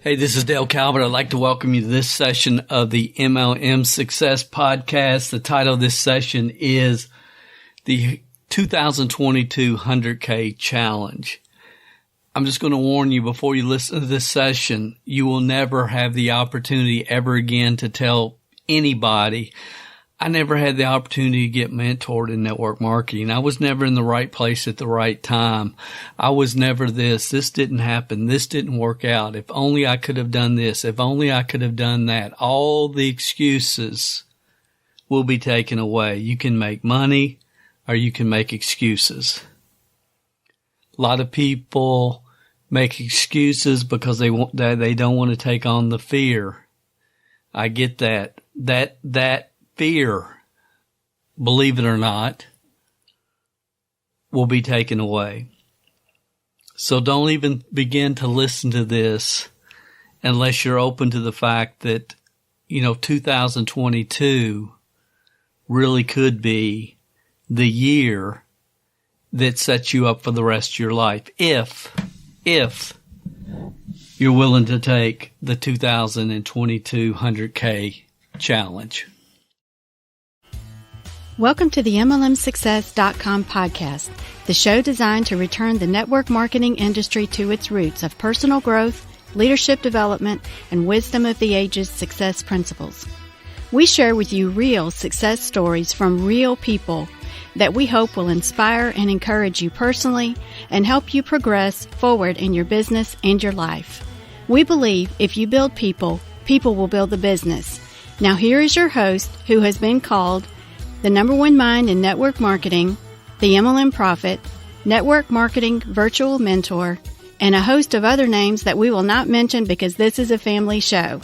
Hey, this is Dale Calvert. I'd like to welcome you to this session of the MLM Success Podcast. The title of this session is the 2022 100K Challenge. I'm just going to warn you before you listen to this session, you will never have the opportunity ever again to tell anybody. I never had the opportunity to get mentored in network marketing. I was never in the right place at the right time. I was never this. This didn't happen. This didn't work out. If only I could have done this. If only I could have done that. All the excuses will be taken away. You can make money or you can make excuses. A lot of people make excuses because they don't want to take on the fear. I get that. That fear, believe it or not, will be taken away. So don't even begin to listen to this unless you're open to the fact that, 2022 really could be the year that sets you up for the rest of your life. If you're willing to take the 2022 100K challenge. Welcome to the MLMSuccess.com podcast, the show designed to return the network marketing industry to its roots of personal growth, leadership development, and wisdom of the ages success principles. We share with you real success stories from real people that we hope will inspire and encourage you personally and help you progress forward in your business and your life. We believe if you build people, people will build the business. Now here is your host, who has been called the number one mind in network marketing, the MLM Prophet, network marketing virtual mentor, and a host of other names that we will not mention because this is a family show.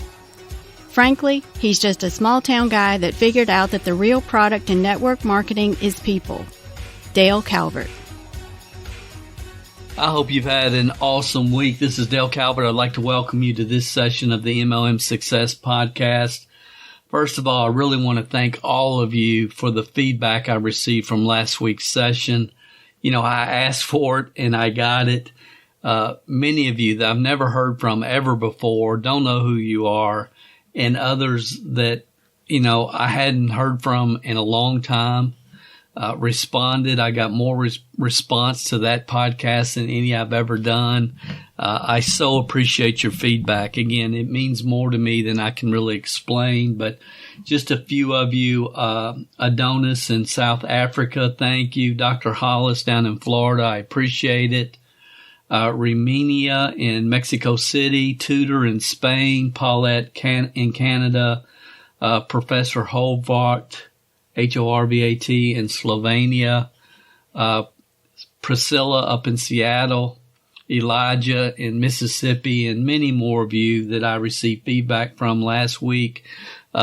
Frankly, he's just a small town guy that figured out that the real product in network marketing is people. Dale Calvert. I hope you've had an awesome week. This is Dale Calvert. I'd like to welcome you to this session of the MLM Success Podcast. First of all, I really want to thank all of you for the feedback I received from last week's session. I asked for it and I got it. Many of you that I've never heard from ever before, don't know who you are, and others that, I hadn't heard from in a long time, responded. I got more response to that podcast than any I've ever done. I so appreciate your feedback. Again, it means more to me than I can really explain, but just a few of you, Adonis in South Africa, thank you. Dr. Hollis down in Florida, I appreciate it. Remenia in Mexico City, Tudor in Spain, Paulette in Canada, Professor Horvat, Horvat in Slovenia, Priscilla up in Seattle, Elijah in Mississippi, and many more of you that I received feedback from last week.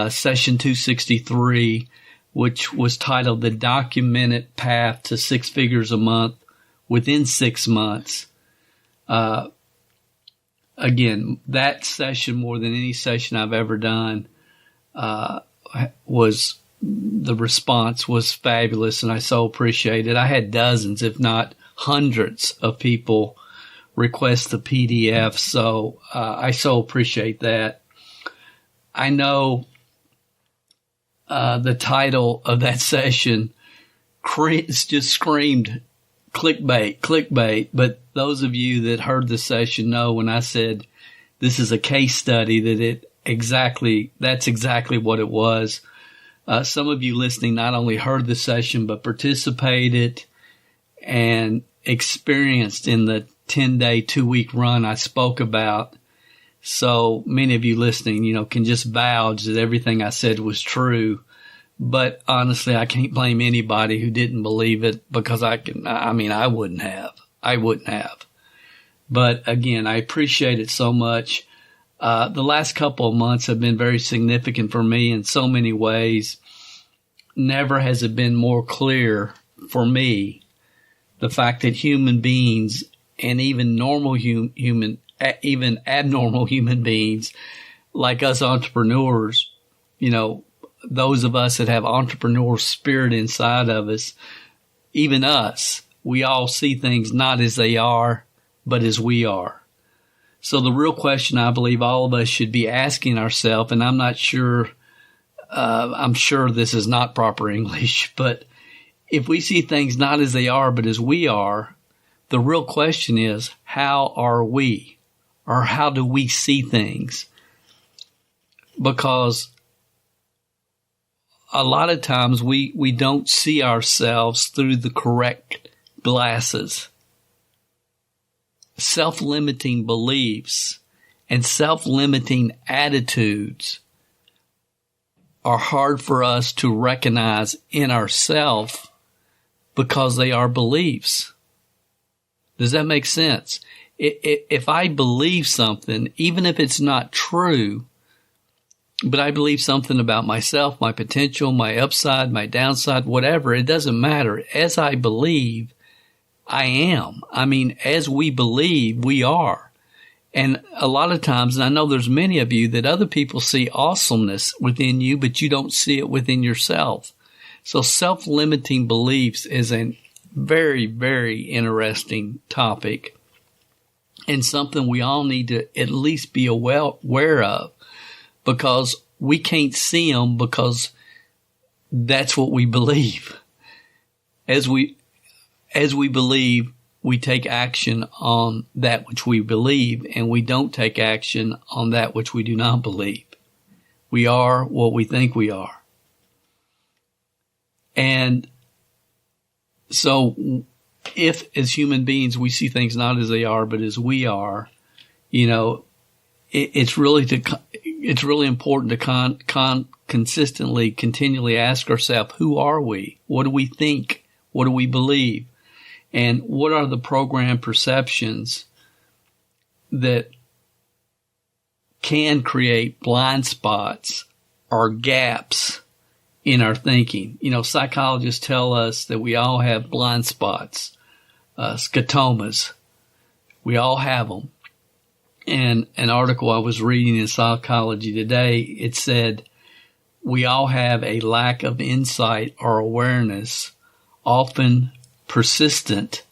Session 263, which was titled The Documented Path to Six Figures a Month Within 6 Months. Again, that session, more than any session I've ever done, the response was fabulous, and I so appreciate it. I had dozens, if not hundreds, of people request the PDF, so I so appreciate that. I know the title of that session just screamed clickbait, but those of you that heard the session know when I said this is a case study that that's exactly what it was. Some of you listening not only heard the session, but participated and experienced in the 10-day, 2-week run I spoke about. So many of you listening, can just vouch that everything I said was true. But honestly, I can't blame anybody who didn't believe it because I wouldn't have. But again, I appreciate it so much. The last couple of months have been very significant for me in so many ways. Never has it been more clear for me the fact that human beings and even normal even abnormal human beings like us entrepreneurs, those of us that have entrepreneurial spirit inside of us, even us, we all see things not as they are, but as we are. So the real question I believe all of us should be asking ourselves, and I'm not sure, I'm sure this is not proper English, but if we see things not as they are, but as we are, the real question is, how are we? Or how do we see things? Because a lot of times we don't see ourselves through the correct glasses. Self-limiting beliefs and self-limiting attitudes are hard for us to recognize in ourselves because they are beliefs. Does that make sense? If I believe something, even if it's not true, but I believe something about myself, my potential, my upside, my downside, whatever, it doesn't matter. As I believe, I am. I mean, as we believe, we are. And a lot of times, and I know there's many of you, that other people see awesomeness within you, but you don't see it within yourself. So self-limiting beliefs is a very, very interesting topic and something we all need to at least be aware of, because we can't see them because that's what we believe. As we believe, we take action on that which we believe, and we don't take action on that which we do not believe. We are what we think we are. And so if as human beings we see things not as they are, but as we are, it's really important to consistently, continually ask ourselves, who are we? What do we think? What do we believe? And what are the programmed perceptions that can create blind spots or gaps in our thinking? Psychologists tell us that we all have blind spots, scotomas. We all have them. And an article I was reading in Psychology Today, it said we all have a lack of insight or awareness, often persistent,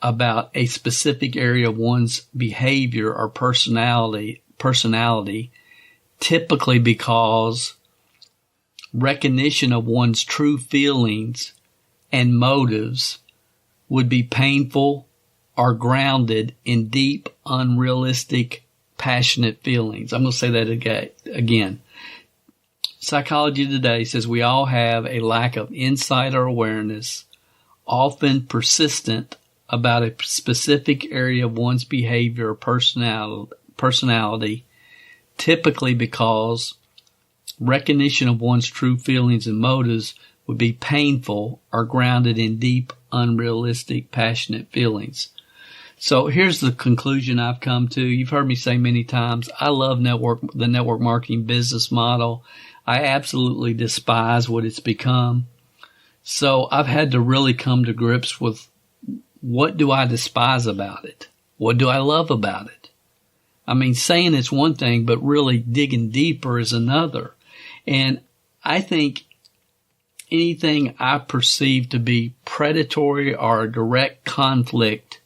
about a specific area of one's behavior or personality, typically because recognition of one's true feelings and motives would be painful or grounded in deep, unrealistic, passionate feelings. I'm going to say that again. Psychology Today says we all have a lack of insight or awareness, often persistent, about a specific area of one's behavior or personality, typically because recognition of one's true feelings and motives would be painful or grounded in deep, unrealistic, passionate feelings. So here's the conclusion I've come to. You've heard me say many times, I love the network marketing business model. I absolutely despise what it's become. So I've had to really come to grips with, what do I despise about it? What do I love about it? I mean, saying it's one thing, but really digging deeper is another. And I think anything I perceive to be predatory or a direct conflict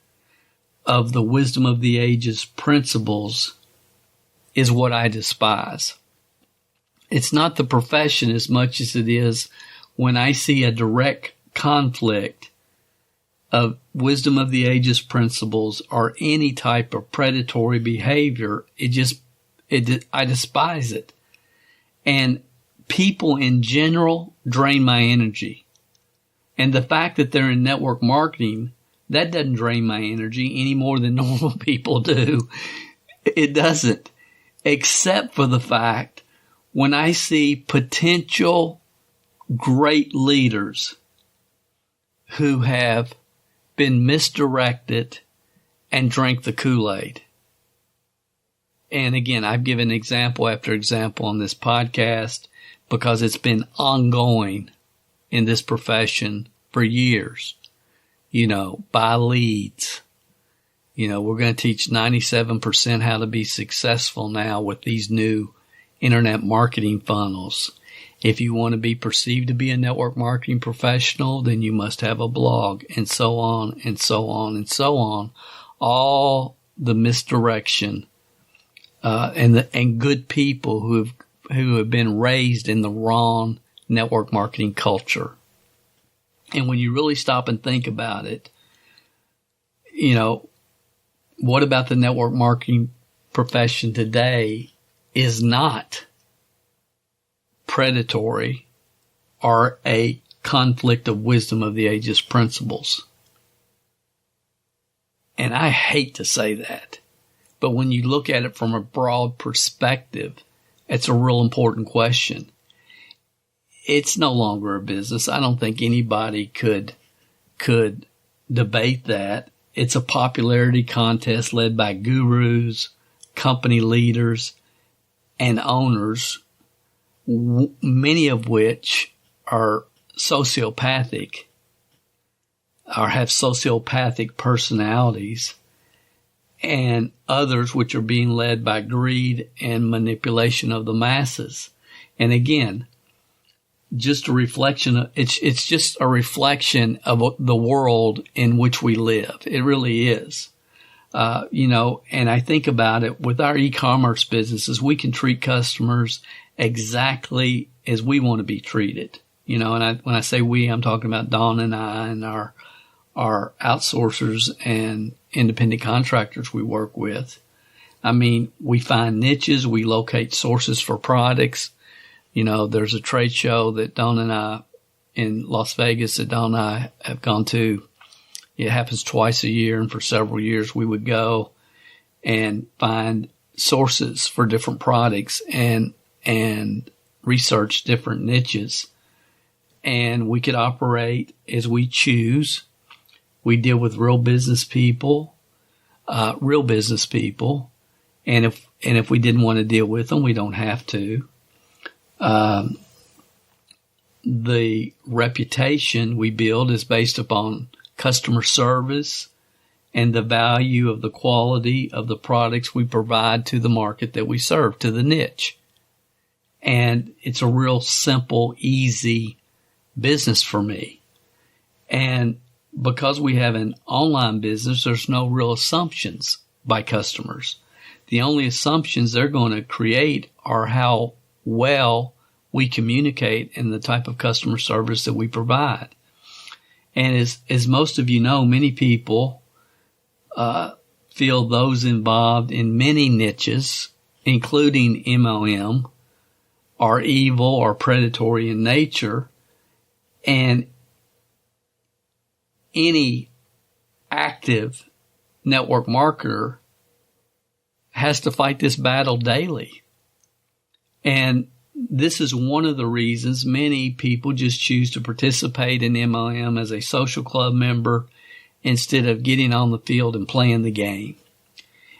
of the wisdom of the ages principles is what I despise. It's not the profession as much as it is when I see a direct conflict of wisdom of the ages principles or any type of predatory behavior. I despise it. And people in general drain my energy. And the fact that they're in network marketing, that doesn't drain my energy any more than normal people do. It doesn't. Except for the fact when I see potential great leaders who have been misdirected and drank the Kool-Aid. And again, I've given example after example on this podcast because it's been ongoing in this profession for years. Buy leads. We're going to teach 97% how to be successful now with these new internet marketing funnels. If you want to be perceived to be a network marketing professional, then you must have a blog, and so on and so on and so on. All the misdirection, and good people who have been raised in the wrong network marketing culture. And when you really stop and think about it, what about the network marketing profession today is not predatory or a conflict of wisdom of the ages principles. And I hate to say that, but when you look at it from a broad perspective, it's a real important question. It's no longer a business. I don't think anybody could debate that. It's a popularity contest led by gurus, company leaders, and owners, many of which are sociopathic or have sociopathic personalities, and others which are being led by greed and manipulation of the masses. And again, just a reflection. It's just a reflection of the world in which we live. It really is. And I think about it with our e-commerce businesses, we can treat customers exactly as we want to be treated. When I say we, I'm talking about Dawn and I and our outsourcers and independent contractors we work with. I mean, we find niches, we locate sources for products. There's a trade show that Dawn and I in Las Vegas that Dawn and I have gone to. It happens twice a year, and for several years we would go and find sources for different products and research different niches. And we could operate as we choose. We deal with real business people. And if we didn't want to deal with them, we don't have to. The reputation we build is based upon customer service and the value of the quality of the products we provide to the market that we serve, to the niche. And it's a real simple, easy business for me. And because we have an online business, there's no real assumptions by customers. The only assumptions they're going to create are how well we communicate and the type of customer service that we provide. And as most of you know, many people feel those involved in many niches, including MLM, are evil or predatory in nature. And any active network marketer has to fight this battle daily. And this is one of the reasons many people just choose to participate in MLM as a social club member instead of getting on the field and playing the game.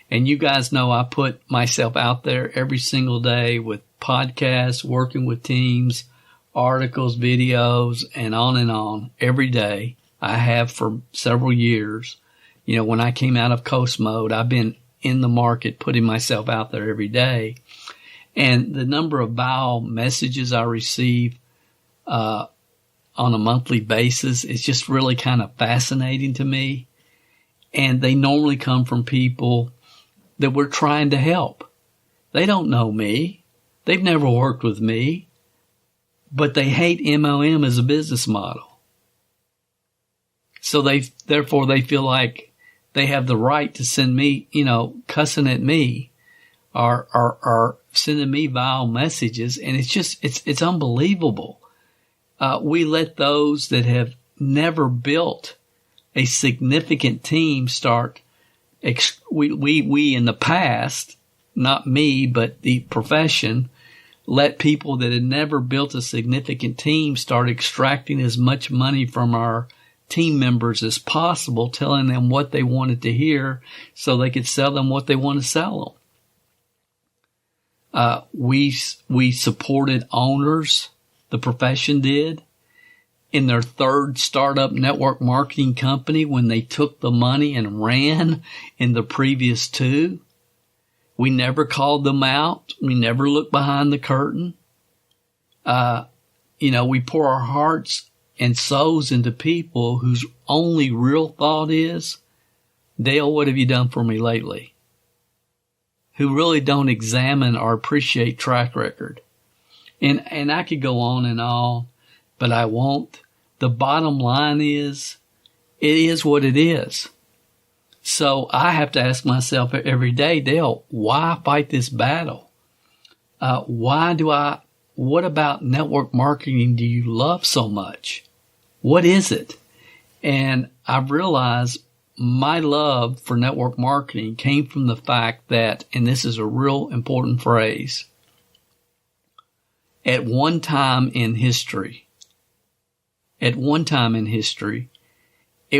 And you guys know I put myself out there every single day with podcasts, working with teams, articles, videos, and on every day. I have for several years. When I came out of coast mode, I've been in the market putting myself out there every day. And the number of vile messages I receive on a monthly basis is just really kind of fascinating to me. And they normally come from people that we're trying to help. They don't know me. They've never worked with me. But they hate MLM as a business model. So therefore they feel like they have the right to send me, cussing at me or sending me vile messages. And it's unbelievable. We let those that have never built a significant team start. We in the past, not me, but the profession, let people that had never built a significant team start extracting as much money from our team members as possible, telling them what they wanted to hear so they could sell them what they want to sell them. We supported owners, the profession did, in their third startup network marketing company when they took the money and ran in the previous two. We never called them out. We never looked behind the curtain. We pour our hearts and souls into people whose only real thought is Dale, what have you done for me lately? Who really don't examine or appreciate track record. And I could go on and on, but I won't. The bottom line is, it is what it is. So I have to ask myself every day, Dale, why fight this battle? What about network marketing do you love so much? What is it? And I've realized my love for network marketing came from the fact that, and this is a real important phrase, at one time in history, it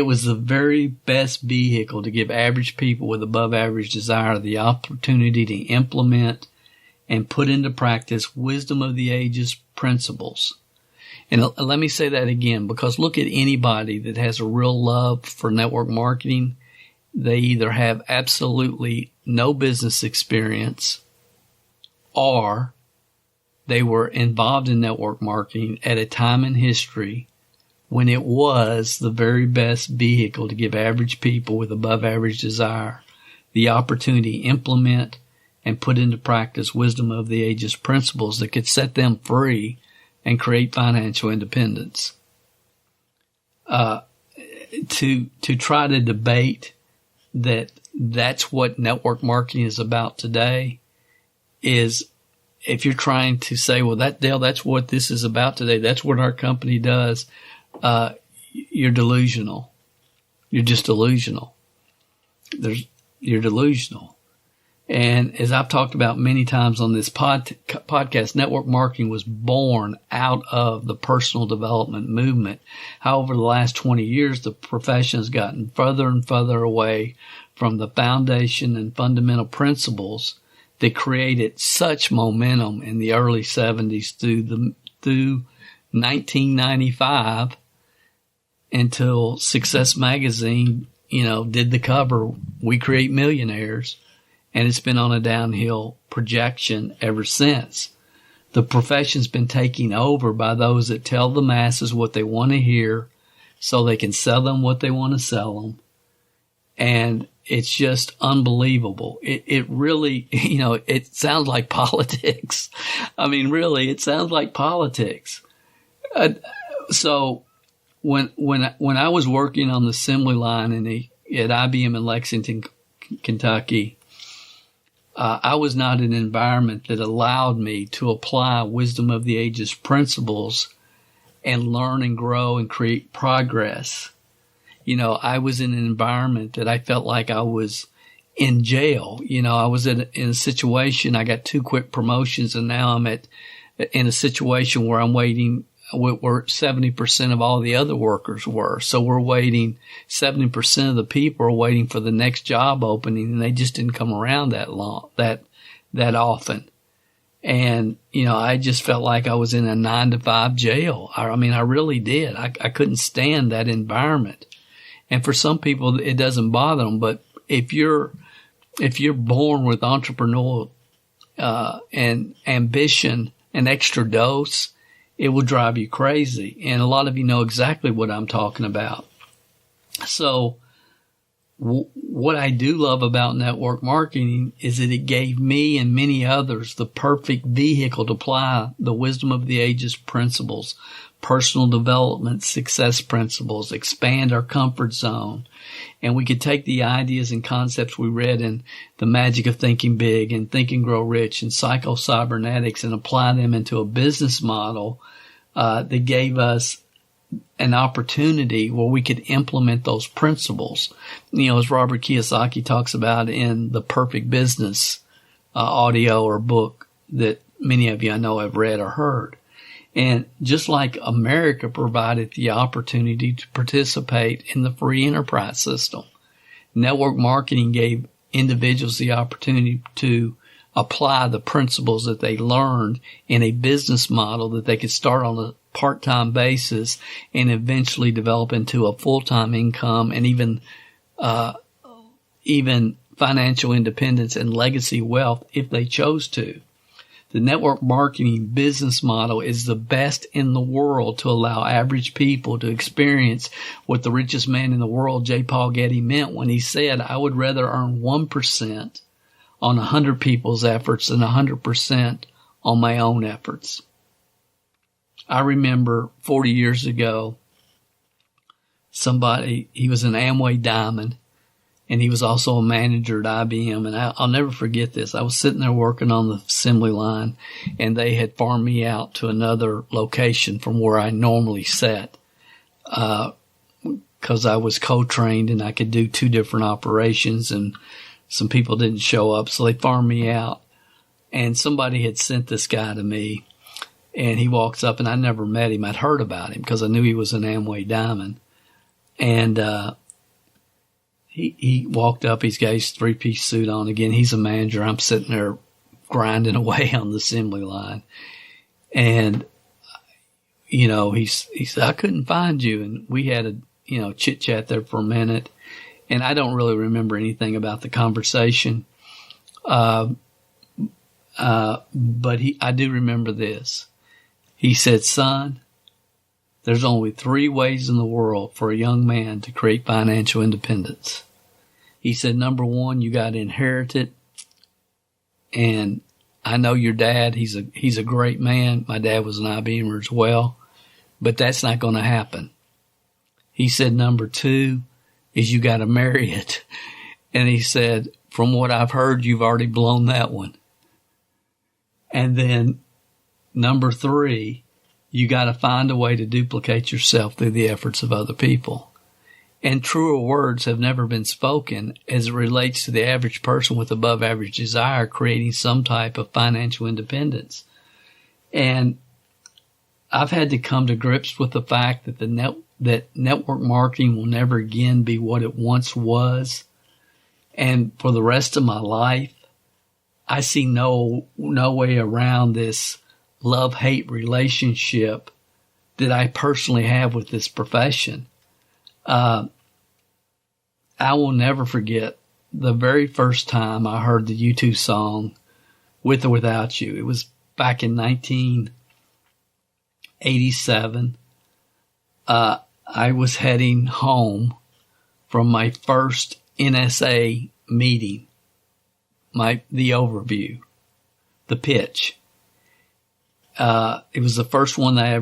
was the very best vehicle to give average people with above average desire the opportunity to implement and put into practice wisdom of the ages principles. And let me say that again, because look at anybody that has a real love for network marketing. They either have absolutely no business experience, or they were involved in network marketing at a time in history when it was the very best vehicle to give average people with above average desire the opportunity to implement and put into practice wisdom of the ages principles that could set them free and create financial independence. To try to debate that's what network marketing is about today is, if you're trying to say, well, Dale, that's what this is about today, that's what our company does, you're delusional. You're just delusional. You're delusional. And as I've talked about many times on this podcast, network marketing was born out of the personal development movement. However, the last 20 years, the profession has gotten further and further away from the foundation and fundamental principles that created such momentum in the early 70s through 1995 until Success Magazine, did the cover, "We Create Millionaires." And it's been on a downhill projection ever since. The profession's been taken over by those that tell the masses what they want to hear so they can sell them what they want to sell them. And it's just unbelievable. It really, it sounds like politics. I mean, really, it sounds like politics. So when I was working on the assembly line at IBM in Lexington, Kentucky, I was not in an environment that allowed me to apply wisdom of the ages principles and learn and grow and create progress. I was in an environment that I felt like I was in jail. I was in a situation, I got 2 quick promotions, and now I'm in a situation where I'm waiting where 70% of all the other workers were. So we're waiting, 70% of the people are waiting for the next job opening, and they just didn't come around that often. And, I just felt like I was in a 9-to-5 jail. I really did. I couldn't stand that environment. And for some people, it doesn't bother them. But if you're born with entrepreneurial, and ambition and extra dose, it will drive you crazy. And a lot of you know exactly what I'm talking about. So what I do love about network marketing is that it gave me and many others the perfect vehicle to apply the wisdom of the ages principles, personal development, success principles, expand our comfort zone. And we could take the ideas and concepts we read in The Magic of Thinking Big and Think and Grow Rich and Psycho-Cybernetics and apply them into a business model that gave us an opportunity where we could implement those principles. As Robert Kiyosaki talks about in The Perfect Business audio or book that many of you I know have read or heard. And just like America provided the opportunity to participate in the free enterprise system, network marketing gave individuals the opportunity to apply the principles that they learned in a business model that they could start on a part-time basis and eventually develop into a full-time income and even financial independence and legacy wealth if they chose to. The network marketing business model is the best in the world to allow average people to experience what the richest man in the world, J. Paul Getty, meant when he said, I would rather earn 1% on 100 people's efforts than 100% on my own efforts. I remember 40 years ago, he was an Amway Diamond, and he was also a manager at IBM. And I'll never forget this. I was sitting there working on the assembly line, and they had farmed me out to another location from where I normally sat, because I was co-trained and I could do 2 different operations, and some people didn't show up. So they farmed me out, and somebody had sent this guy to me, and he walks up, and I never met him. I'd heard about him because I knew he was an Amway Diamond. And he walked up. He's got his 3-piece suit on. Again, he's a manager. I'm sitting there grinding away on the assembly line. And, he said, I couldn't find you. And we had a, chit chat there for a minute. And I don't really remember anything about the conversation. But I do remember this. He said, son, there's only 3 ways in the world for a young man to create financial independence. He said, number 1, you got to inherit it. And I know your dad, he's a great man. My dad was an IBMer as well, but that's not going to happen. He said, number 2 is you got to marry it. And he said, from what I've heard, you've already blown that one. And then number 3, you got to find a way to duplicate yourself through the efforts of other people. And truer words have never been spoken as it relates to the average person with above average desire creating some type of financial independence. And I've had to come to grips with the fact that that network marketing will never again be what it once was. And for the rest of my life, I see no way around this love-hate relationship that I personally have with this profession. I will never forget the very first time I heard the U2 song, With or Without You. It was back in 1987. I was heading home from my first NSA meeting, the overview, the pitch. It was the first one that I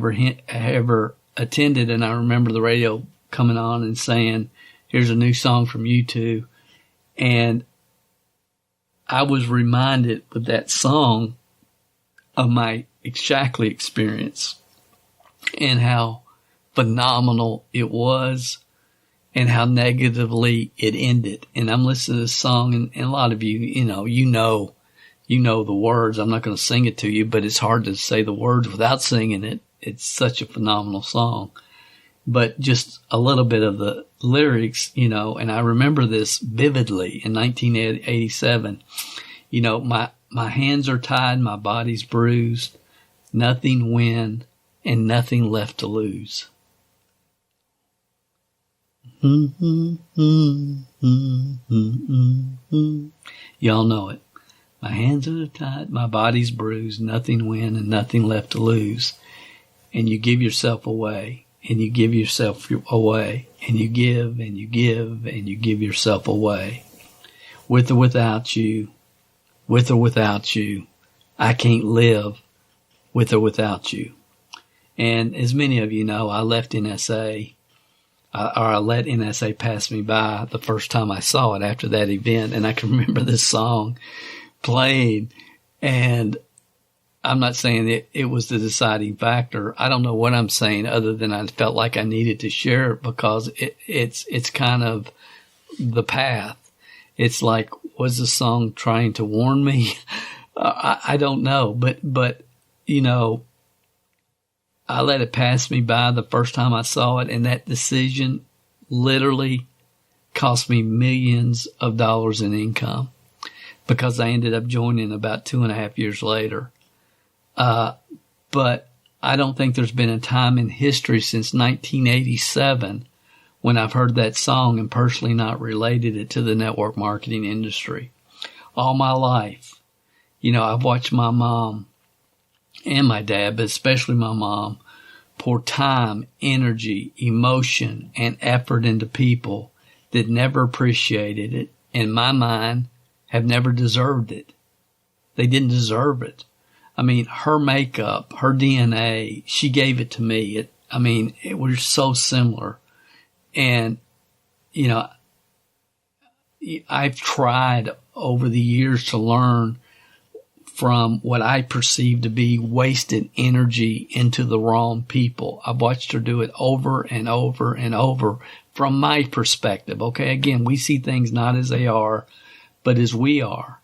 ever attended, and I remember the radio coming on and saying, here's a new song from U2. And I was reminded with that song of my Shackley experience and how phenomenal it was and how negatively it ended. And I'm listening to this song, and a lot of you know the words. I'm not going to sing it to you, but it's hard to say the words without singing it. It's such a phenomenal song. But just a little bit of the lyrics, and I remember this vividly in 1987. My hands are tied, my body's bruised, nothing win and nothing left to lose. Y'all know it. My hands are tied, my body's bruised, nothing win and nothing left to lose. And you give yourself away, and you give yourself away, and you give, and you give, and you give yourself away. With or without you, I can't live with or without you. And as many of you know, I left NSA, or I let NSA pass me by the first time I saw it after that event. And I can remember this song playing, and I'm not saying it was the deciding factor. I don't know what I'm saying other than I felt like I needed to share it because it's kind of the path. It's like, was the song trying to warn me? I don't know, but I let it pass me by the first time I saw it, and that decision literally cost me millions of dollars in income because I ended up joining about 2.5 years later. But I don't think there's been a time in history since 1987 when I've heard that song and personally not related it to the network marketing industry. All my life, I've watched my mom and my dad, but especially my mom, pour time, energy, emotion, and effort into people that never appreciated it, in my mind, have never deserved it. They didn't deserve it. I mean, her makeup, her DNA, she gave it to me. It was so similar. And, you know, I've tried over the years to learn from what I perceive to be wasted energy into the wrong people. I've watched her do it over and over and over from my perspective. Okay, again, we see things not as they are, but as we are.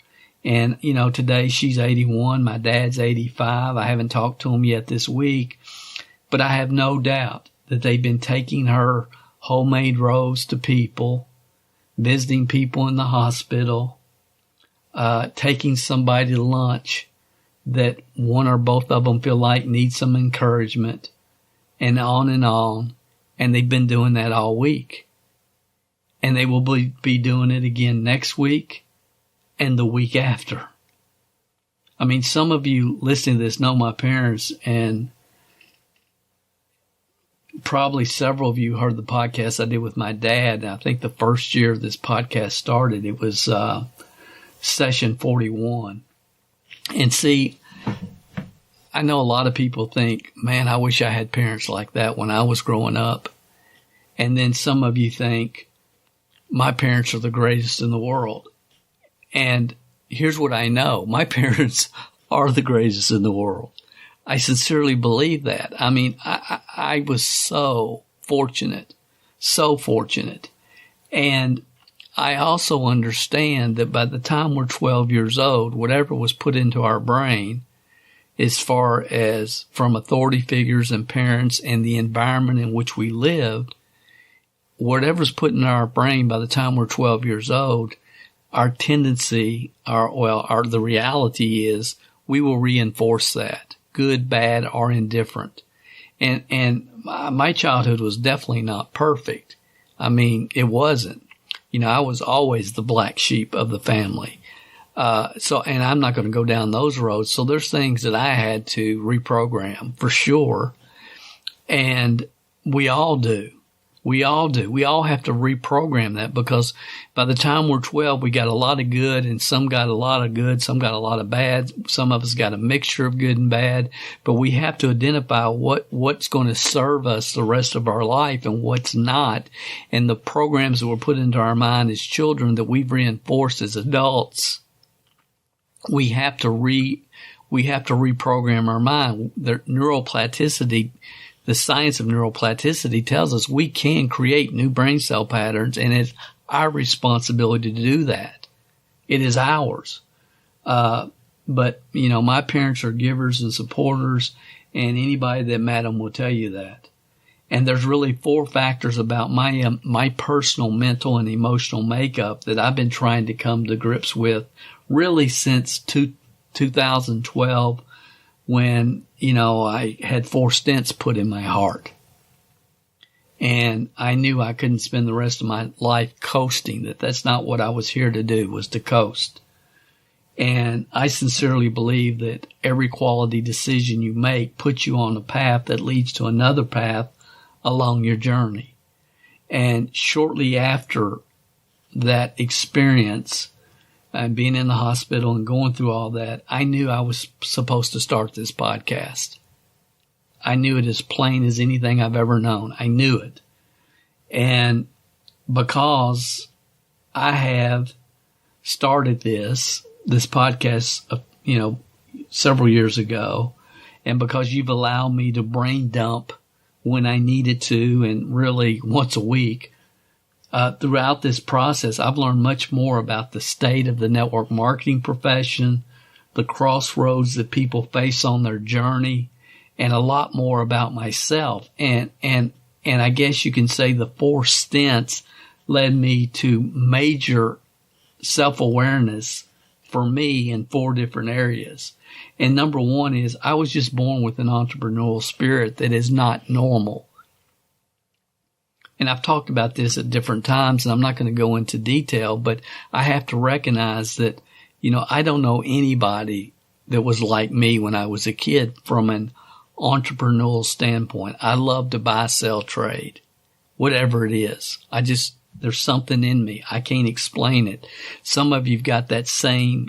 And, you know, today she's 81, my dad's 85. I haven't talked to him yet this week, but I have no doubt that they've been taking her homemade rose to people, visiting people in the hospital, taking somebody to lunch that one or both of them feel like needs some encouragement, and on and on. And they've been doing that all week. And they will be doing it again next week and the week after. I mean, some of you listening to this know my parents, and probably several of you heard the podcast I did with my dad. I think the first year this podcast started, it was session 41. And see, I know a lot of people think, man, I wish I had parents like that when I was growing up. And then some of you think, my parents are the greatest in the world. And here's what I know. My parents are the greatest in the world. I sincerely believe that. I mean, I was so fortunate. And I also understand that by the time we're 12 years old, whatever was put into our brain, as far as from authority figures and parents and the environment in which we lived, whatever's put in our brain by the time we're 12 years old, our tendency, the reality is we will reinforce that, good, bad, or indifferent. And my childhood was definitely not perfect. I mean, it wasn't. You know, I was always the black sheep of the family. And I'm not going to go down those roads. So there's things that I had to reprogram for sure. And we all do. We all have to reprogram that, because by the time we're 12, we got a lot of good, and some got a lot of good, some got a lot of bad. Some of us got a mixture of good and bad, but we have to identify what's going to serve us the rest of our life and what's not. And the programs that were put into our mind as children that we've reinforced as adults, we have to reprogram our mind. The neuroplasticity, the science of neuroplasticity tells us we can create new brain cell patterns, and it's our responsibility to do that. It is ours. But, you know, my parents are givers and supporters, and anybody that met them will tell you that. And there's really 4 factors about my personal mental and emotional makeup that I've been trying to come to grips with really since 2012, when, you know, I had 4 stents put in my heart. And I knew I couldn't spend the rest of my life coasting, that's not what I was here to do, was to coast. And I sincerely believe that every quality decision you make puts you on a path that leads to another path along your journey. And shortly after that experience, and being in the hospital and going through all that, I knew I was supposed to start this podcast. I knew it as plain as anything I've ever known. I knew it. And because I have started this podcast, you know, several years ago, and because you've allowed me to brain dump when I needed to, and really once a week, throughout this process, I've learned much more about the state of the network marketing profession, the crossroads that people face on their journey, and a lot more about myself. And I guess you can say the 4 stents led me to major self-awareness for me in 4 different areas. And number 1 is I was just born with an entrepreneurial spirit that is not normal. And I've talked about this at different times, and I'm not going to go into detail, but I have to recognize that, you know, I don't know anybody that was like me when I was a kid from an entrepreneurial standpoint. I love to buy, sell, trade, whatever it is. There's something in me. I can't explain it. Some of you've got that same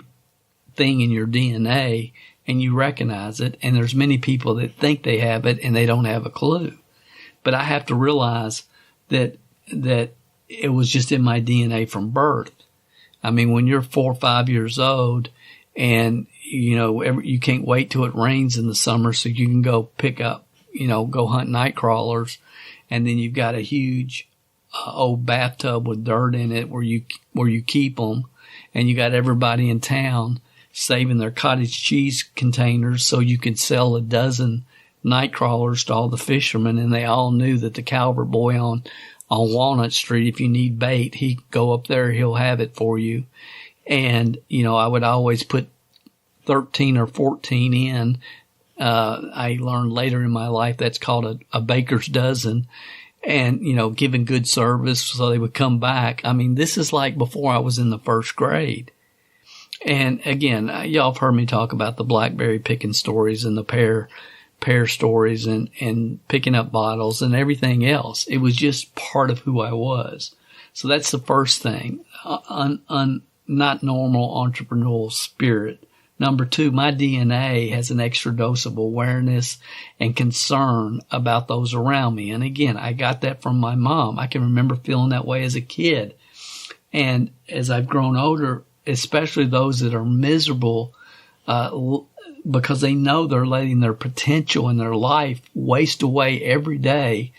thing in your DNA and you recognize it. And there's many people that think they have it and they don't have a clue. But I have to realize that it was just in my DNA from birth. I mean, when you're 4 or 5 years old and, you can't wait till it rains in the summer so you can go pick up, go hunt night crawlers. And then you've got a huge old bathtub with dirt in it where you keep them. And you got everybody in town saving their cottage cheese containers so you can sell a dozen night crawlers to all the fishermen. And they all knew that the Calvert boy on Walnut Street, if you need bait, he go up there, he'll have it for you. And, I would always put 13 or 14 in. I learned later in my life that's called a baker's dozen. And, giving good service so they would come back. I mean, this is like before I was in the first grade. And again, y'all have heard me talk about the blackberry picking stories and the pear stories and picking up bottles and everything else. It was just part of who I was. So that's the first thing. Not normal entrepreneurial spirit. Number 2, my DNA has an extra dose of awareness and concern about those around me. And again, I got that from my mom. I can remember feeling that way as a kid. And as I've grown older, especially those that are miserable, because they know they're letting their potential in their life waste away every day,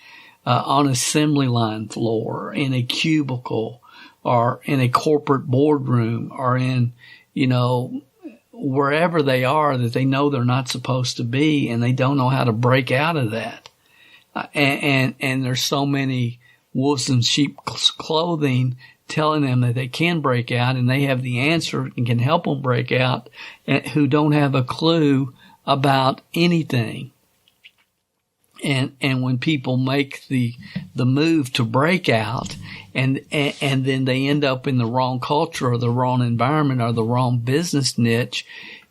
on an assembly line floor, in a cubicle, or in a corporate boardroom, or in, wherever they are that they know they're not supposed to be, and they don't know how to break out of that. And there's so many wolves in sheep clothing telling them that they can break out and they have the answer and can help them break out, who don't have a clue about anything. And when people make the move to break out and then they end up in the wrong culture or the wrong environment or the wrong business niche,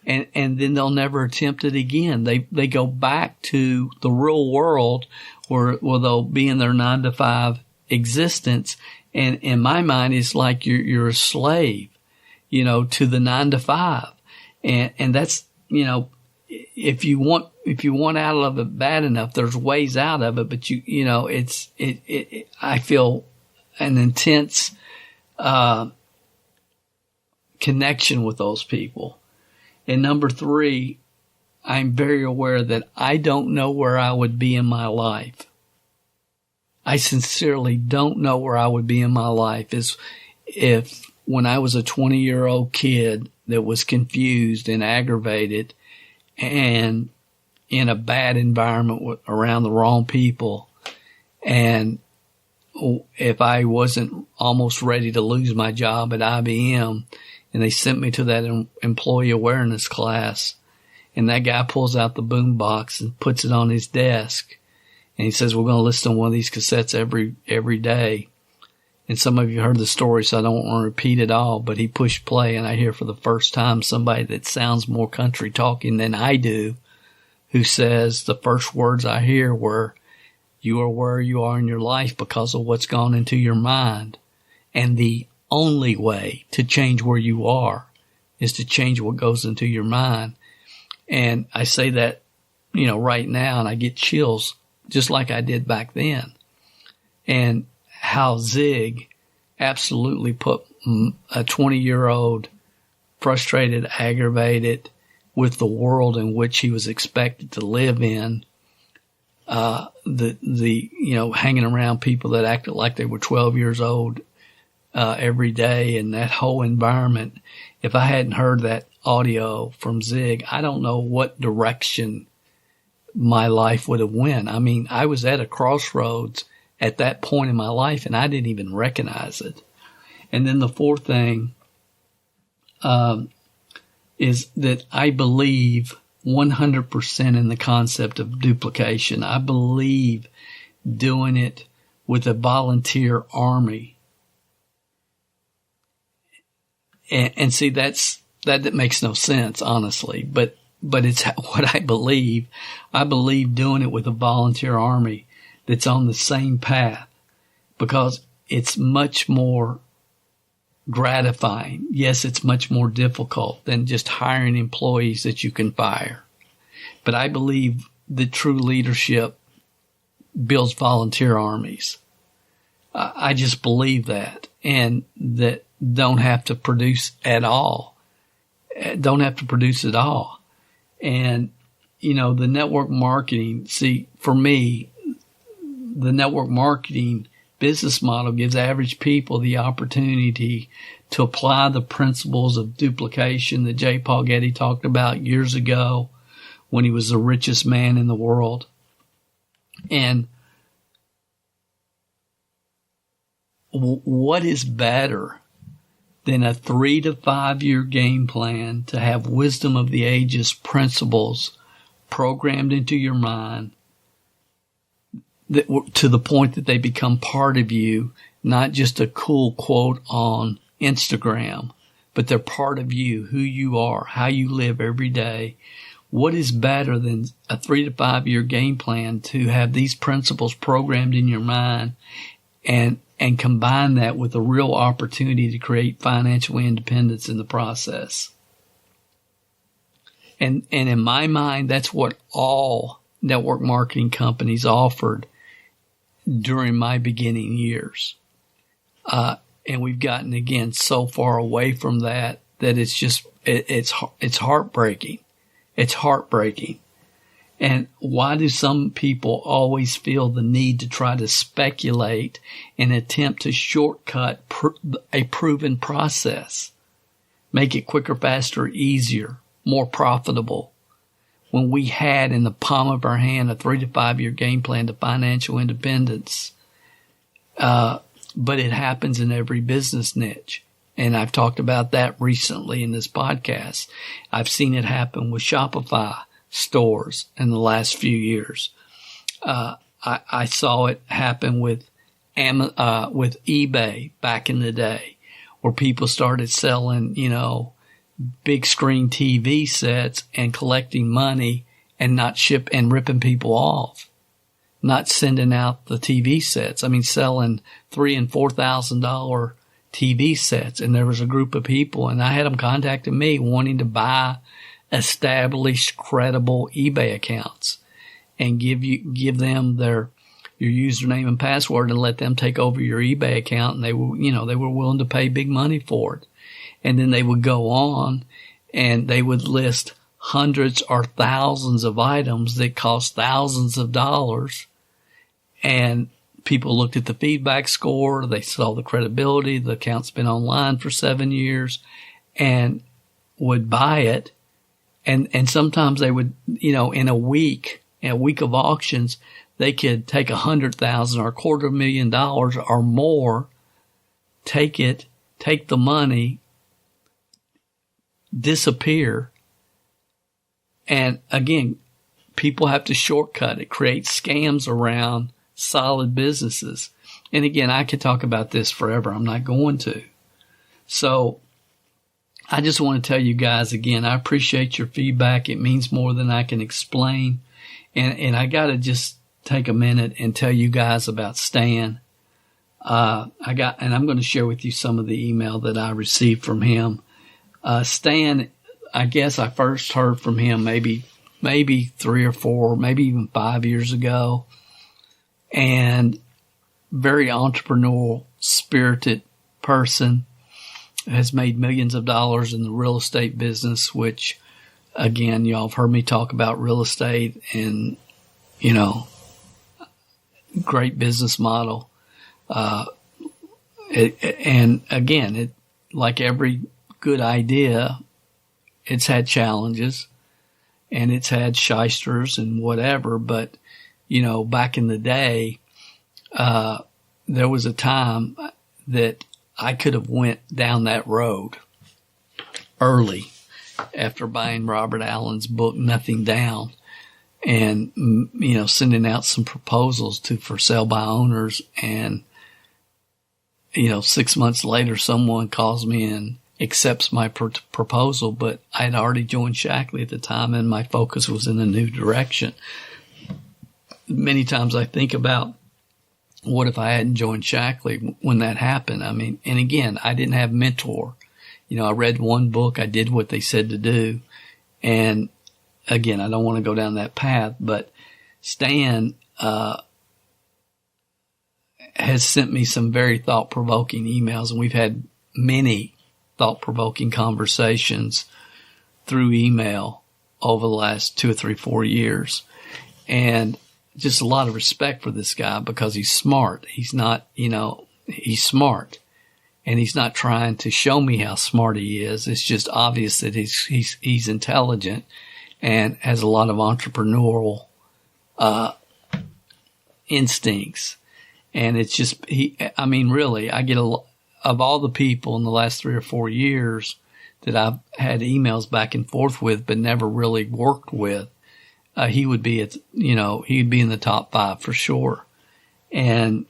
and then they'll never attempt it again. They go back to the real world where they'll be in their 9-to-5 existence. And in my mind, it's like you're a slave, to the 9-to-5. And that's, if you want out of it bad enough, there's ways out of it, but I feel an intense, connection with those people. And number 3, I'm very aware that I don't know where I would be in my life. I sincerely don't know where I would be in my life if when I was a 20-year-old kid that was confused and aggravated and in a bad environment around the wrong people, and if I wasn't almost ready to lose my job at IBM, and they sent me to that employee awareness class, and that guy pulls out the boom box and puts it on his desk, and he says, we're going to listen to one of these cassettes every day. And some of you heard the story, so I don't want to repeat it all, but he pushed play, and I hear for the first time somebody that sounds more country talking than I do, who says the first words I hear were, you are where you are in your life because of what's gone into your mind. And the only way to change where you are is to change what goes into your mind. And I say that, right now, and I get chills just like I did back then. And how Zig absolutely put a 20-year-old frustrated, aggravated with the world in which he was expected to live in, hanging around people that acted like they were 12 years old, every day, and that whole environment. If I hadn't heard that audio from Zig, I don't know what direction my life would have went. I mean, I was at a crossroads at that point in my life, and I didn't even recognize it. And then the 4th thing is that I believe 100% in the concept of duplication. I believe doing it with a volunteer army. And see, that's that makes no sense, honestly, but it's what I believe. I believe doing it with a volunteer army that's on the same path, because it's much more gratifying. Yes, it's much more difficult than just hiring employees that you can fire. But I believe that true leadership builds volunteer armies. I just believe that, and that don't have to produce at all. Don't have to produce at all. And, you know, the network marketing, see, for me, the network marketing business model gives average people the opportunity to apply the principles of duplication that J. Paul Getty talked about years ago when he was the richest man in the world. And what is better than a 3 to 5 year game plan to have wisdom of the ages principles programmed into your mind that, to the point that they become part of you, not just a cool quote on Instagram, but they're part of you, who you are, how you live every day. What is better than a 3 to 5 year game plan to have these principles programmed in your mind and combine that with a real opportunity to create financial independence in the process? And in my mind, that's what all network marketing companies offered during my beginning years. And we've gotten, again, so far away from that it's just, it's heartbreaking. It's heartbreaking. And why do some people always feel the need to try to speculate and attempt to shortcut a proven process? Make it quicker, faster, easier, more profitable, when we had in the palm of our hand a 3 to 5 year game plan to financial independence. But it happens in every business niche. And I've talked about that recently in this podcast. I've seen it happen with Shopify stores in the last few years. I saw it happen with eBay back in the day, where people started selling, you know, big screen TV sets and collecting money and not and ripping people off, not sending out the TV sets. I mean, selling $3,000 and $4,000 TV sets. And there was a group of people, and I had them contacting me wanting to buy established, credible eBay accounts and give them your username and password and let them take over your eBay account. And they were willing to pay big money for it. And then they would go on and they would list hundreds or thousands of items that cost thousands of dollars. And people looked at the feedback score. They saw the credibility. The account's been online for 7 years, and would buy it. And sometimes they would, you know, in a week of auctions, they could take $100,000 or $250,000 or more, take the money, disappear. And again, people have to shortcut. It creates scams around solid businesses. And again, I could talk about this forever. I'm not going to. So I just want to tell you guys again, I appreciate your feedback. It means more than I can explain. And I got to just take a minute and tell you guys about Stan. And I'm going to share with you some of the email that I received from him. Stan, I guess I first heard from him maybe 3 or 4, maybe even 5 years ago. And very entrepreneurial, spirited person, has made millions of dollars in the real estate business, which, again, y'all have heard me talk about real estate and, you know, great business model. And again, like every good idea, it's had challenges and it's had shysters and whatever. But, you know, back in the day, there was a time that I could have went down that road early after buying Robert Allen's book, Nothing Down, and, you know, sending out some proposals for sale by owners. And, you know, 6 months later, someone calls me accepts my proposal, but I had already joined Shackley at the time, and my focus was in a new direction. Many times I think about, what if I hadn't joined Shackley when that happened? I mean, and again, I didn't have a mentor. I read one book, I did what they said to do. And again, I don't want to go down that path, but Stan, has sent me some very thought-provoking emails, and we've had many thought-provoking conversations through email over the last 2 or 3, 4 years. And just a lot of respect for this guy because he's smart. He's not, he's smart. And he's not trying to show me how smart he is. It's just obvious that he's intelligent and has a lot of entrepreneurial instincts. And it's just, really, I get of all the people in the last 3 or 4 years that I've had emails back and forth with, but never really worked with, he would be he'd be in the top 5 for sure. And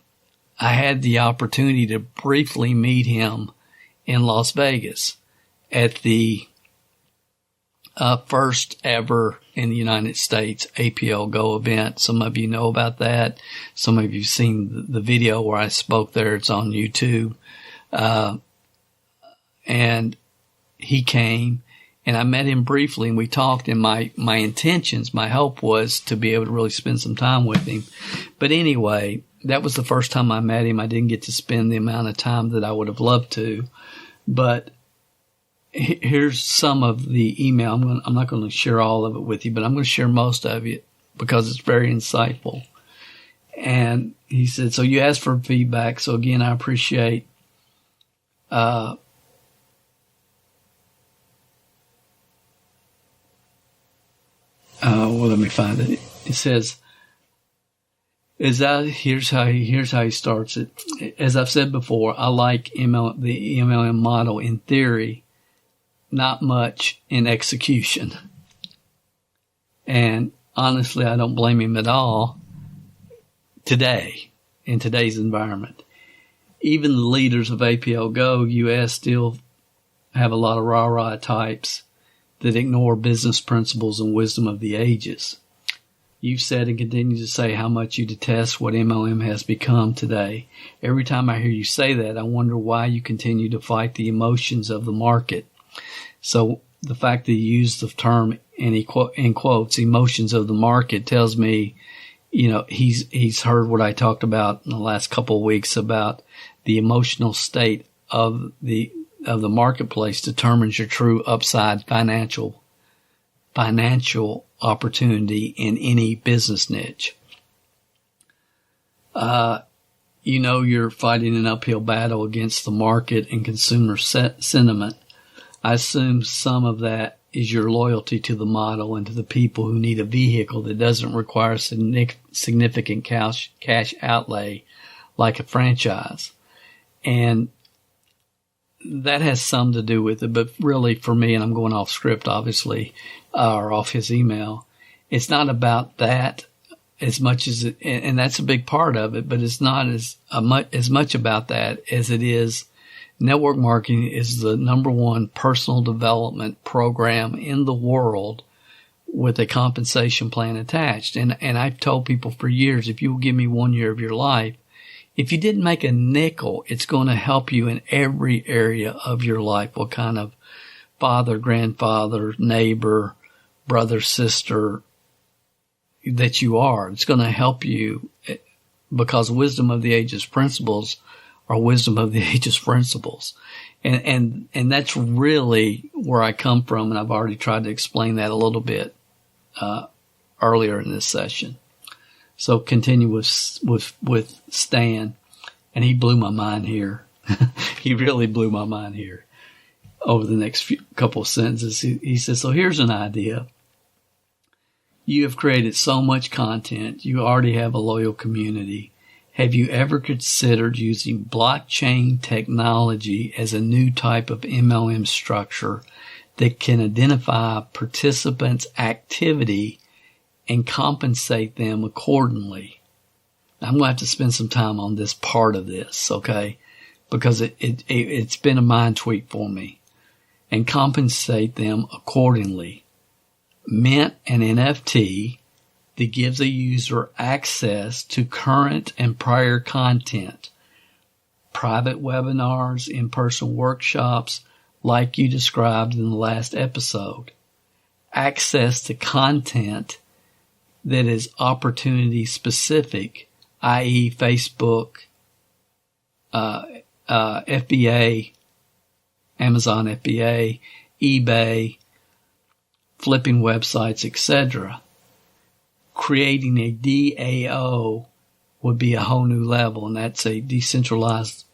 I had the opportunity to briefly meet him in Las Vegas at the first ever in the United States APL Go event. Some of you know about that. Some of you have seen the video where I spoke there. It's on YouTube. And he came and I met him briefly and we talked, and my intentions, my hope was to be able to really spend some time with him. But anyway, that was the first time I met him. I didn't get to spend the amount of time that I would have loved to, but here's some of the email. I'm not going to share all of it with you, but I'm going to share most of it because it's very insightful. And he said, so you asked for feedback. So again, I appreciate, well, let me find it. It says, here's how he starts it. As I've said before, I like the MLM model in theory, not much in execution. And honestly, I don't blame him at all today, in today's environment. Even the leaders of APL Go US still have a lot of rah-rah types that ignore business principles and wisdom of the ages. You've said and continue to say how much you detest what MLM has become today. Every time I hear you say that, I wonder why you continue to fight the emotions of the market. So the fact that you use the term in quotes, emotions of the market, tells me, he's heard what I talked about in the last couple of weeks about the emotional state of the marketplace determines your true upside financial opportunity in any business niche. You're fighting an uphill battle against the market and consumer sentiment. I assume some of that is your loyalty to the model and to the people who need a vehicle that doesn't require significant cash outlay like a franchise. And that has some to do with it, but really for me, and I'm going off script obviously, or off his email, it's not about that as much as it, and that's a big part of it, but it's not as much about that as it is. Network marketing is the number one personal development program in the world with a compensation plan attached. And I've told people for years, if you will give me 1 year of your life, if you didn't make a nickel, it's going to help you in every area of your life. What kind of father, grandfather, neighbor, brother, sister that you are. It's going to help you because wisdom of the ages principles are wisdom of the ages principles. And that's really where I come from. And I've already tried to explain that a little bit, earlier in this session. So continue with Stan, and he blew my mind here. He really blew my mind here over the next couple of sentences. He says, so here's an idea. You have created so much content. You already have a loyal community. Have you ever considered using blockchain technology as a new type of MLM structure that can identify participants' activity and compensate them accordingly? I'm going to have to spend some time on this part of this, okay? Because it's been a mind tweak for me. and compensate them accordingly. Mint an NFT that gives a user access to current and prior content, private webinars, in-person workshops like you described in the last episode, access to content that is opportunity specific, i.e. Facebook, FBA, Amazon FBA, eBay, flipping websites, etc. Creating a DAO would be a whole new level, and that's a decentralized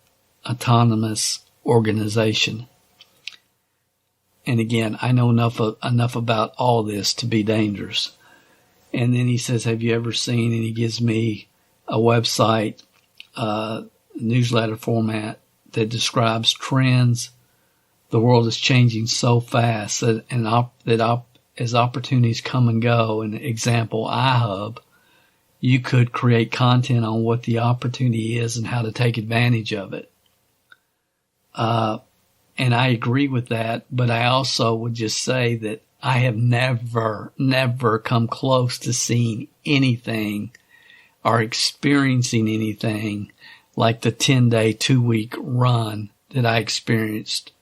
autonomous organization. And again, I know enough about all this to be dangerous. And then he says, have you ever seen, and he gives me a website, newsletter format that describes trends. The world is changing so fast that as opportunities come and go, an example, iHub, you could create content on what the opportunity is and how to take advantage of it. And I agree with that, but I also would just say that I have never come close to seeing anything or experiencing anything like the 10-day, 2-week run that I experienced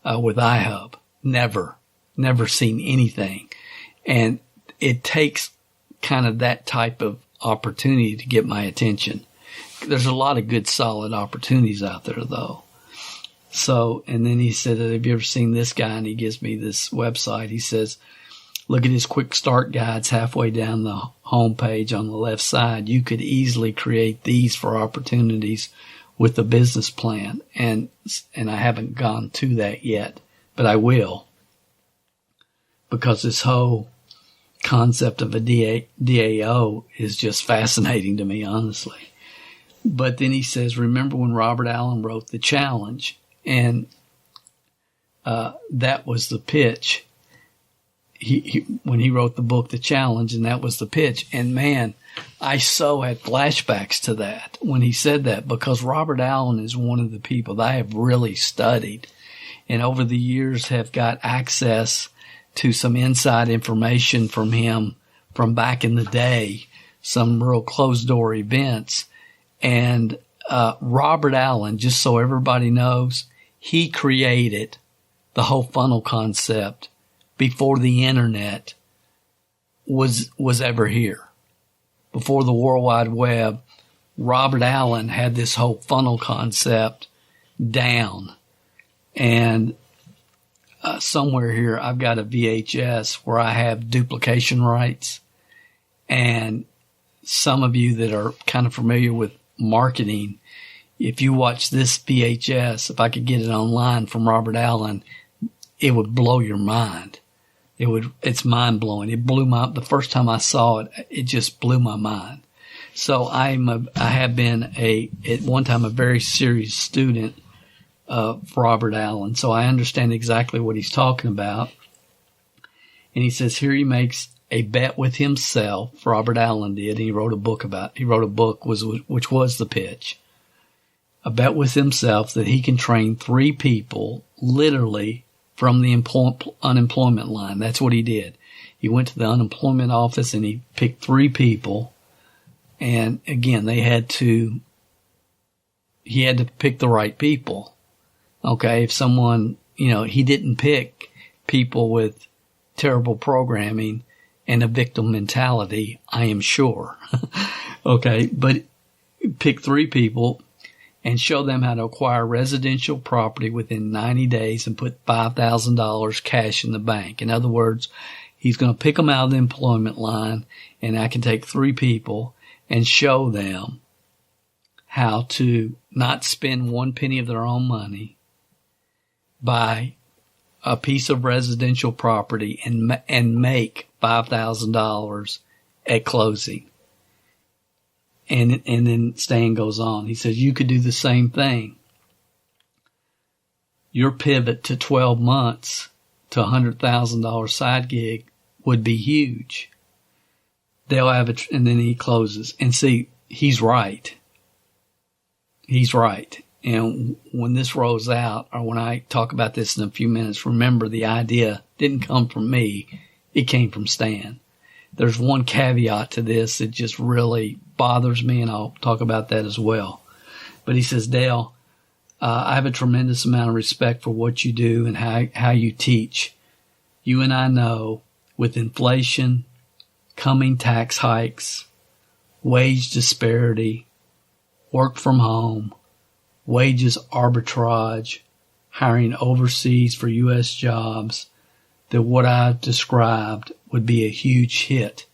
with iHub. Never seen anything. And it takes kind of that type of opportunity to get my attention. There's a lot of good, solid opportunities out there, though. So, and then he said, have you ever seen this guy? And he gives me this website. He says, look at his quick start guides halfway down the home page on the left side. You could easily create these for opportunities with a business plan. And I haven't gone to that yet, but I will, because this whole concept of a DAO is just fascinating to me, honestly. But then he says, remember when Robert Allen wrote The Challenge? And that was the pitch. When he wrote the book, The Challenge, and that was the pitch. And man, I so had flashbacks to that when he said that, because Robert Allen is one of the people that I have really studied, and over the years have got access to some inside information from him from back in the day, some real closed door events. And Robert Allen, just so everybody knows, he created the whole funnel concept before the internet was ever here. Before the World Wide Web, Robert Allen had this whole funnel concept down. And somewhere here, I've got a VHS where I have duplication rights. And some of you that are kind of familiar with marketing, if you watch this VHS, if I could get it online from Robert Allen, it would blow your mind. It's mind blowing. It blew the first time I saw it, it just blew my mind. So I have been at one time a very serious student of Robert Allen. So I understand exactly what he's talking about. And he says here he makes a bet with himself. Robert Allen did. And he wrote a book which was the pitch. A bet with himself that he can train 3 people literally from the unemployment line. That's what he did. He went to the unemployment office and he picked 3 people. And again, he had to pick the right people. Okay. If someone, he didn't pick people with terrible programming and a victim mentality, I am sure. Okay. But pick 3 people and show them how to acquire residential property within 90 days and put $5,000 cash in the bank. In other words, he's going to pick them out of the employment line, and I can take 3 people and show them how to not spend 1 penny of their own money, buy a piece of residential property and make $5,000 at closing. And then Stan goes on. He says, you could do the same thing. Your pivot to 12 months to a $100,000 side gig would be huge. They'll have and then he closes. And see, he's right. He's right. And when this rolls out, or when I talk about this in a few minutes, remember the idea didn't come from me. It came from Stan. There's one caveat to this that just really bothers me, and I'll talk about that as well. But he says, Dale, I have a tremendous amount of respect for what you do and how you teach. You and I know with inflation, coming tax hikes, wage disparity, work from home, wages arbitrage, hiring overseas for U.S. jobs, that what I've described would be a huge hit,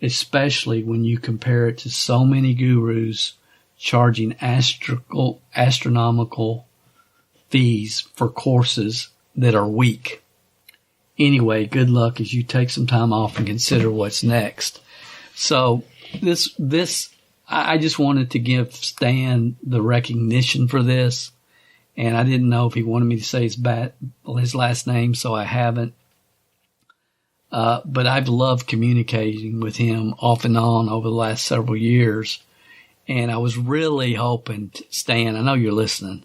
especially when you compare it to so many gurus charging astronomical fees for courses that are weak. Anyway, good luck as you take some time off and consider what's next. So I just wanted to give Stan the recognition for this, and I didn't know if he wanted me to say his last name, so I haven't. But I've loved communicating with him off and on over the last several years, and I was really hoping, Stan, I know you're listening,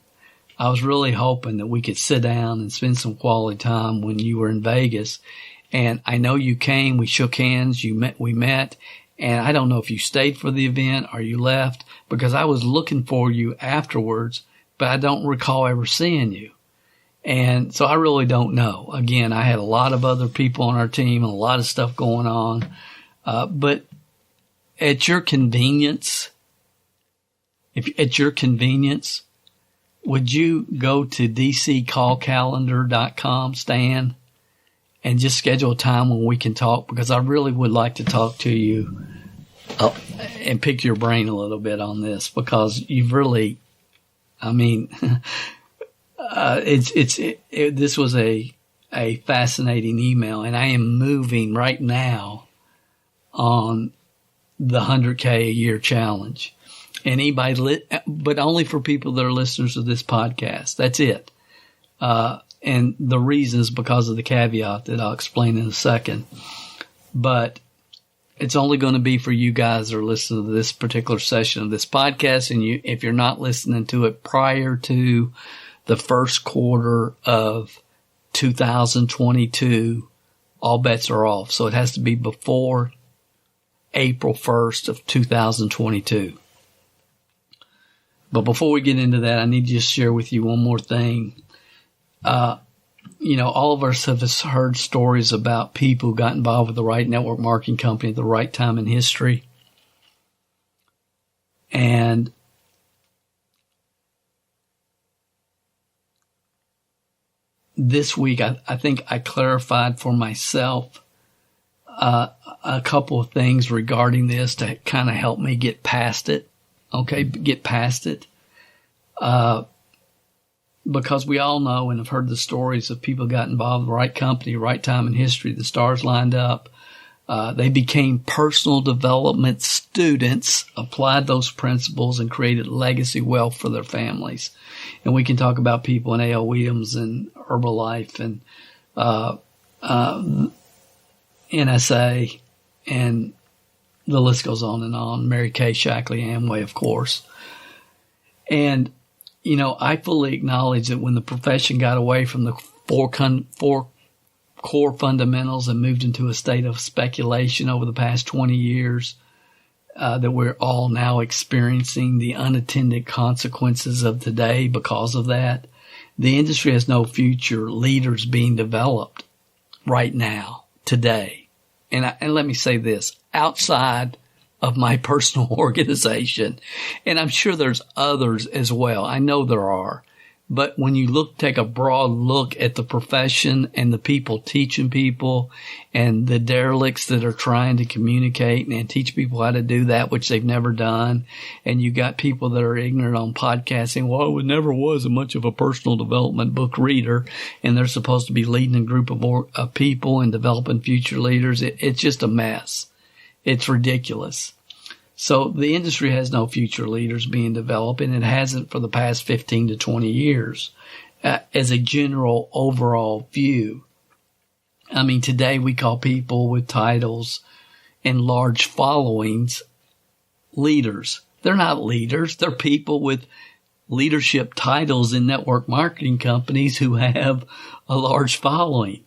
I was really hoping that we could sit down and spend some quality time when you were in Vegas. And I know you came, we shook hands, we met. And I don't know if you stayed for the event or you left, because I was looking for you afterwards, but I don't recall ever seeing you. And so I really don't know. Again, I had a lot of other people on our team and a lot of stuff going on. But at your convenience, would you go to dccallcalendar.com, Stan, and just schedule a time when we can talk? Because I really would like to talk to you and pick your brain a little bit on this, because you've really, I mean, this was a fascinating email, and I am moving right now on the 100K a year challenge. And but only for people that are listeners of this podcast. That's it. And the reason is because of the caveat that I'll explain in a second. But it's only going to be for you guys that are listening to this particular session of this podcast. And if you're not listening to it prior to the first quarter of 2022, all bets are off. So it has to be before April 1st of 2022. But before we get into that, I need to just share with you one more thing. All of us have heard stories about people who got involved with the right network marketing company at the right time in history. And this week, I think I clarified for myself a couple of things regarding this to kind of help me get past it. Okay, get past it. Because we all know and have heard the stories of people who got involved with the right company, right time in history. The stars lined up. They became personal development students, applied those principles, and created legacy wealth for their families. And we can talk about people in A.L. Williams and Herbalife and NSA, and the list goes on and on. Mary Kay, Shackley, Amway, of course. And, I fully acknowledge that when the profession got away from the four core fundamentals and moved into a state of speculation over the past 20 years, that we're all now experiencing the unattended consequences of today because of that. The industry has no future leaders being developed right now, today. And let me say this, outside of my personal organization, and I'm sure there's others as well. I know there are. But when you take a broad look at the profession and the people teaching people and the derelicts that are trying to communicate and teach people how to do that, which they've never done, and you got people that are ignorant on podcasting, well, it never was much of a personal development book reader, and they're supposed to be leading a group of people and developing future leaders. It's just a mess. It's ridiculous. So the industry has no future leaders being developed, and it hasn't for the past 15 to 20 years as a general overall view. I mean, today we call people with titles and large followings leaders. They're not leaders. They're people with leadership titles in network marketing companies who have a large following.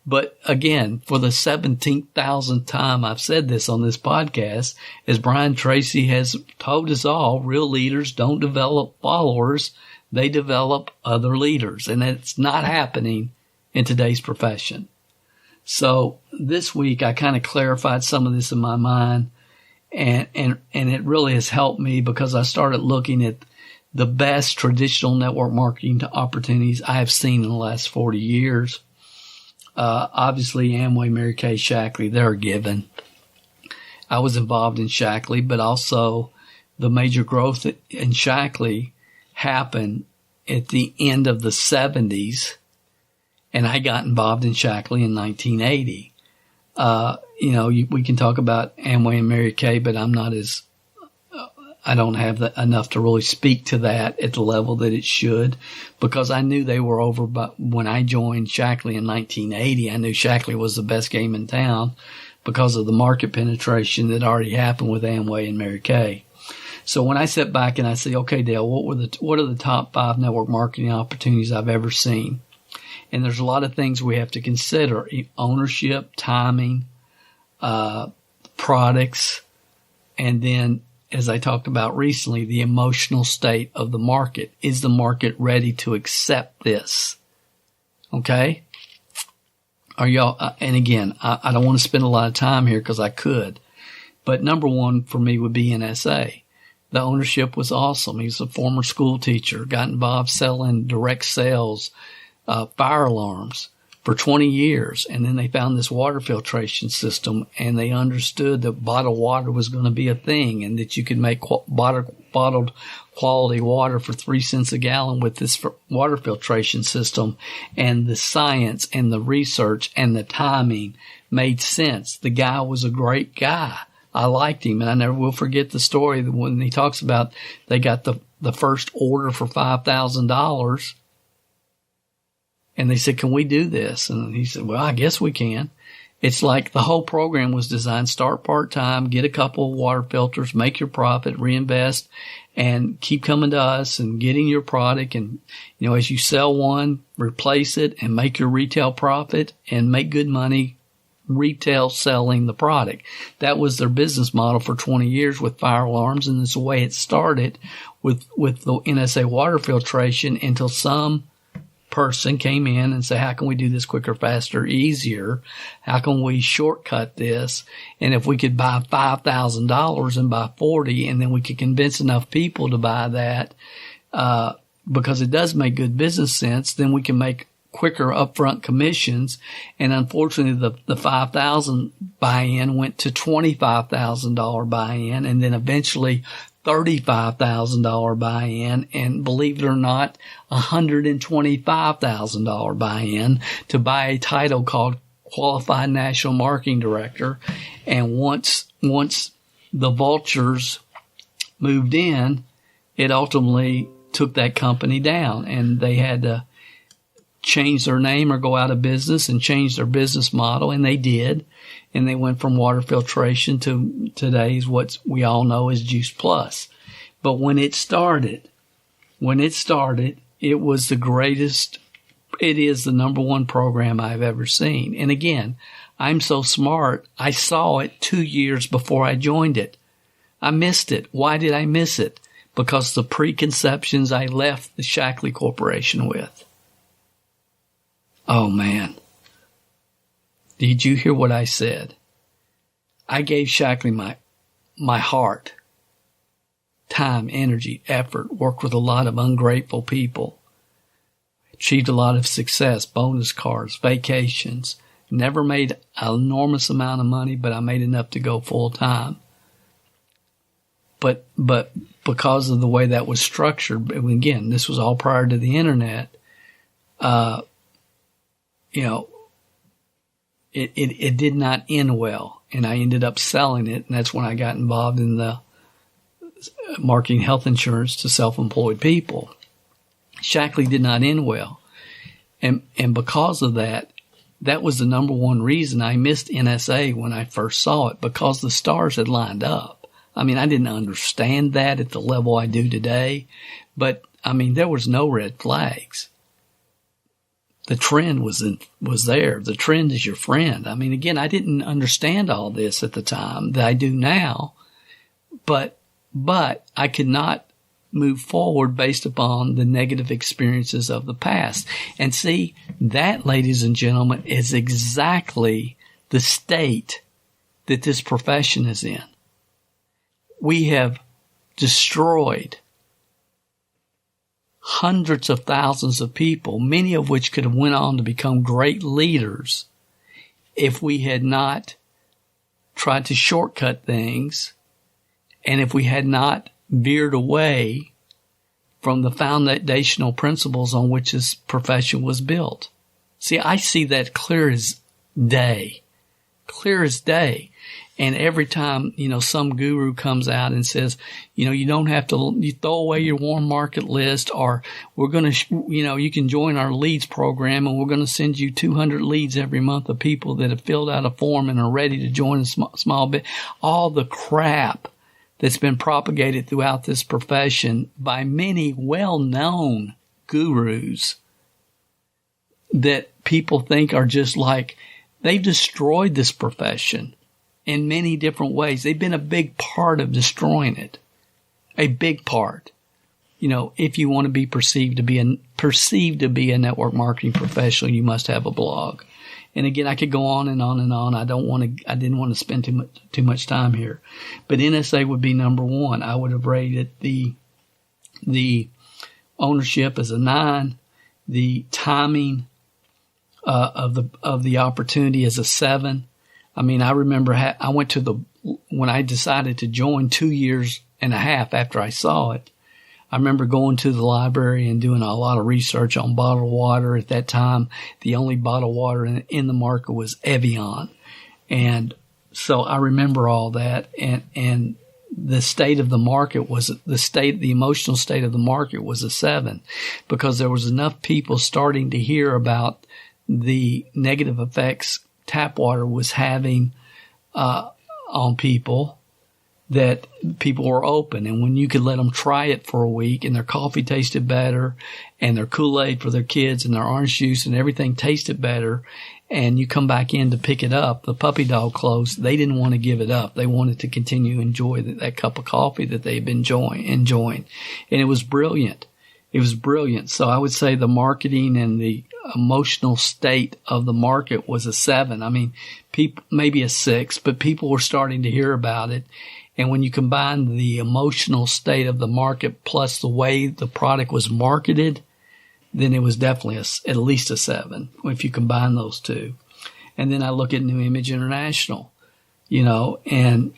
But again, for the 17,000th time I've said this on this podcast, as Brian Tracy has told us all, real leaders don't develop followers. They develop other leaders. And it's not happening in today's profession. So this week I kind of clarified some of this in my mind, and it really has helped me because I started looking at the best traditional network marketing opportunities I have seen in the last 40 years. Obviously Amway, Mary Kay, Shackley, they're a given. I was involved in Shackley, but also the major growth in Shackley happened at the end of the 70s. And I got involved in Shackley in 1980. We can talk about Amway and Mary Kay, but I don't have enough to really speak to that at the level that it should, because I knew they were over. But when I joined Shackley in 1980, I knew Shackley was the best game in town because of the market penetration that already happened with Amway and Mary Kay. So when I sit back and I say, okay, Dale, what are the top 5 network marketing opportunities I've ever seen? And there's a lot of things we have to consider: ownership, timing, products, and then, as I talked about recently, the emotional state of the market. Is the market ready to accept this? Okay? Are y'all, and again, I don't want to spend a lot of time here because I could, but number one for me would be NSA. The ownership was awesome. He's a former school teacher, got involved selling direct sales, fire alarms for 20 years. And then they found this water filtration system, and they understood that bottled water was going to be a thing, and that you could make bottled quality water for 3 cents a gallon with this water filtration system. And the science and the research and the timing made sense. The guy was a great guy. I liked him, and I never will forget the story when he talks about they got the first order for $5,000. And they said, can we do this? And he said, well, I guess we can. It's like the whole program was designed: start part-time, get a couple of water filters, make your profit, reinvest, and keep coming to us and getting your product. And, as you sell one, replace it and make your retail profit and make good money retail selling the product. That was their business model for 20 years with fire alarms. And it's the way it started with the NSA water filtration, until some person came in and said, how can we do this quicker, faster, easier? How can we shortcut this? And if we could buy $5,000 and buy 40, and then we could convince enough people to buy that, because it does make good business sense, then we can make quicker upfront commissions. And unfortunately, the $5,000 buy-in went to $25,000 buy-in, and then eventually $35,000 buy-in, and believe it or not, $125,000 buy-in to buy a title called Qualified National Marketing Director. And once the vultures moved in, it ultimately took that company down, and they had to change their name or go out of business and change their business model, and they did. And they went from water filtration to today's what we all know as Juice Plus. But when it started, it was the greatest. It is the number one program I've ever seen. And again, I'm so smart, I saw it 2 years before I joined it. I missed it. Why did I miss it? Because the preconceptions I left the Shackley Corporation with. Oh man. Did you hear what I said? I gave Shackley my heart, time, energy, effort, worked with a lot of ungrateful people, achieved a lot of success, bonus cards, vacations, never made an enormous amount of money, but I made enough to go full time. But because of the way that was structured, again, this was all prior to the internet, it did not end well, and I ended up selling it, and that's when I got involved in the marketing health insurance to self-employed people. Shackley did not end well, and because of that, that was the number one reason I missed NSA when I first saw it, because the stars had lined up. I mean, I didn't understand that at the level I do today, but I mean, there was no red flags. The trend was there. The trend is your friend. I mean, again, I didn't understand all this at the time that I do now, but I could not move forward based upon the negative experiences of the past. And see, that, ladies and gentlemen, is exactly the state that this profession is in. We have destroyed hundreds of thousands of people, many of which could have went on to become great leaders if we had not tried to shortcut things and if we had not veered away from the foundational principles on which this profession was built. See, I see that clear as day. Clear as day. And every time, some guru comes out and says, you don't have to, you throw away your warm market list, or we're going to, you can join our leads program and we're going to send you 200 leads every month of people that have filled out a form and are ready to join a small bit. All the crap that's been propagated throughout this profession by many well-known gurus that people think are just like, they've destroyed this profession in many different ways. They've been a big part of destroying it. A big part. If you want to be perceived to be a network marketing professional, you must have a blog. And again, I could go on and on and on. I didn't want to spend too much time here. But NSA would be number one. I would have rated the ownership as a 9, the timing of the opportunity as a 7. I mean, I remember I went to when I decided to join 2.5 years after I saw it. I remember going to the library and doing a lot of research on bottled water. At that time, the only bottled water in the market was Evian. And so I remember all that. And the state of the market was the emotional state of the market was a 7, because there was enough people starting to hear about the negative effects tap water was having on people, that people were open. And when you could let them try it for a week and their coffee tasted better and their Kool-Aid for their kids and their orange juice and everything tasted better, and you come back in to pick it up, the puppy dog closed, they didn't want to give it up. They wanted to continue to enjoy that cup of coffee that they've been enjoying. And it was brilliant. It was brilliant. So I would say the marketing and the emotional state of the market was a 7. I mean, maybe a 6, but people were starting to hear about it. And when you combine the emotional state of the market plus the way the product was marketed, then it was definitely at least a 7 if you combine those two. And then I look at New Image International, and,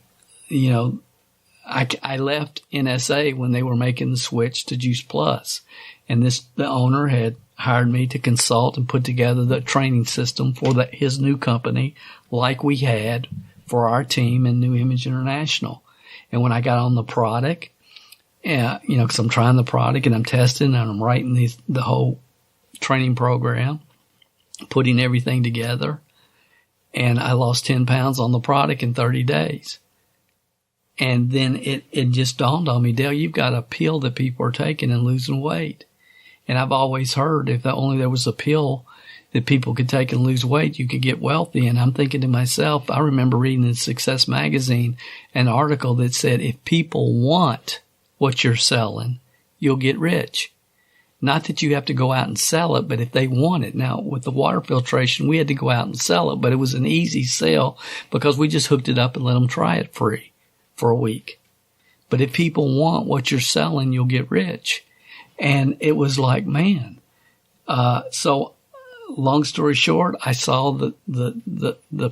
I left NSA when they were making the switch to Juice Plus. And the owner had hired me to consult and put together the training system for his new company, like we had for our team in New Image International. And when I got on the product, because I'm trying the product and I'm testing and I'm writing the whole training program, putting everything together, and I lost 10 pounds on the product in 30 days. And then it just dawned on me, Dale, you've got a pill that people are taking and losing weight. And I've always heard if only there was a pill that people could take and lose weight, you could get wealthy. And I'm thinking to myself, I remember reading in Success Magazine an article that said, if people want what you're selling, you'll get rich. Not that you have to go out and sell it, but if they want it. Now, with the water filtration, we had to go out and sell it, but it was an easy sell because we just hooked it up and let them try it free for a week. But if people want what you're selling, you'll get rich. And it was like, man. So long story short, I saw the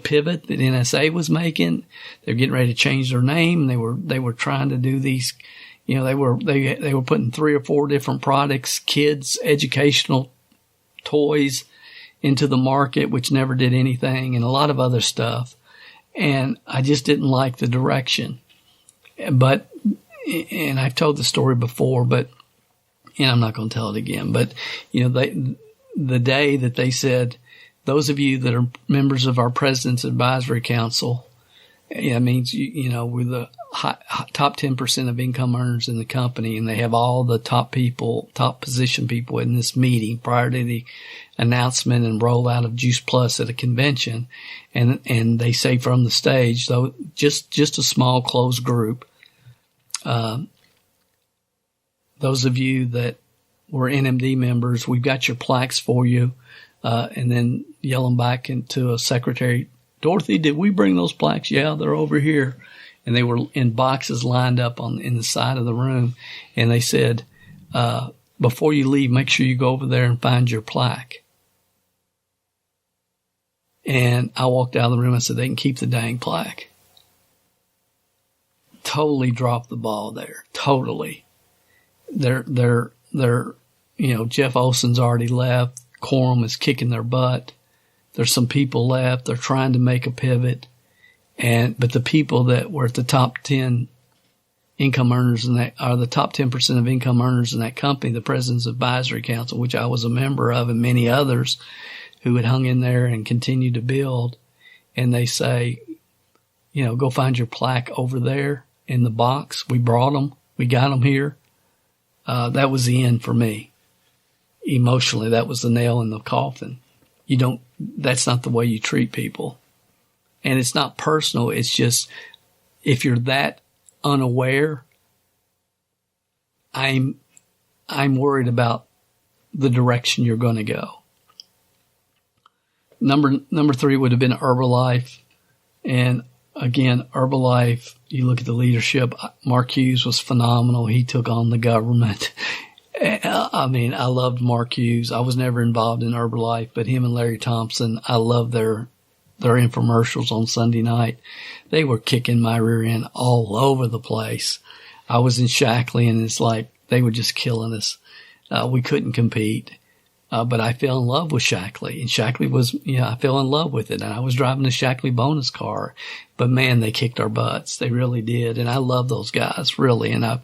pivot that NSA was making. They're getting ready to change their name. They were trying to do these, they were putting 3 or 4 different products, kids, educational toys into the market, which never did anything, and a lot of other stuff. And I just didn't like the direction. But, and I've told the story before, and I'm not going to tell it again, but, the day that they said, those of you that are members of our President's Advisory Council, it means, we're the top 10% of income earners in the company, and they have all the top position people in this meeting prior to the announcement and rollout of Juice Plus at a convention. And they say from the stage, though, just a small closed group, those of you that were NMD members, we've got your plaques for you, and then yell them back into a secretary. Dorothy, did we bring those plaques? Yeah, they're over here. And they were in boxes lined up in the side of the room. And they said, before you leave, make sure you go over there and find your plaque. And I walked out of the room and said, they can keep the dang plaque. Totally dropped the ball there. Totally. They're, Jeff Olson's already left. Quorum is kicking their butt. There's some people left. They're trying to make a pivot. But the people that were at the top 10 income earners are the top 10% of income earners in that company, the President's Advisory Council, which I was a member of, and many others who had hung in there and continued to build. And they say, go find your plaque over there in the box. We brought them. We got them here. That was the end for me. Emotionally, that was the nail in the coffin. That's not the way you treat people. And it's not personal. It's just, if you're that unaware, I'm worried about the direction you're going to go. Number 3 would have been Herbalife. And again, Herbalife, you look at the leadership. Mark Hughes was phenomenal. He took on the government. I loved Mark Hughes. I was never involved in Herbalife, but him and Larry Thompson, I love their infomercials on Sunday night. They were kicking my rear end all over the place. I was in Shackley, and it's like they were just killing us. We couldn't compete. But I fell in love with Shackley, and Shackley was, I fell in love with it, and I was driving the Shackley bonus car. But man, they kicked our butts. They really did. And I love those guys, really. And I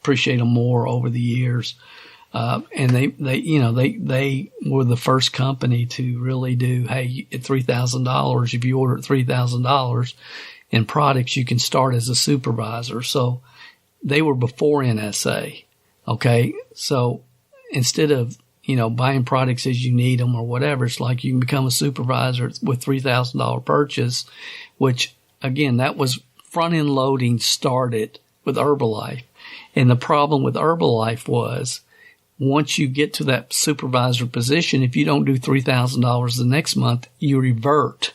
appreciate them more over the years. And they were the first company to really do, hey, at $3,000, if you order at $3,000 in products, you can start as a supervisor. So they were before NSA. Okay. So instead of, buying products as you need them or whatever, it's like you can become a supervisor with $3,000 purchase, which again, that was front end loading started with Herbalife. And the problem with Herbalife was, once you get to that supervisor position, if you don't do $3,000 the next month, you revert.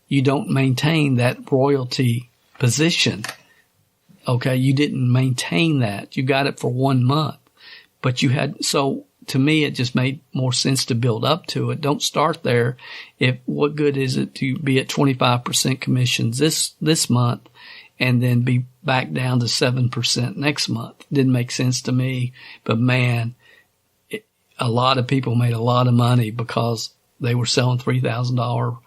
You don't maintain that royalty position. Okay. You didn't maintain that. You got it for 1 month, but so to me, it just made more sense to build up to it. Don't start there. What good is it to be at 25% commissions this month and then be back down to 7% next month? Didn't make sense to me, but man, a lot of people made a lot of money because they were selling $3,000,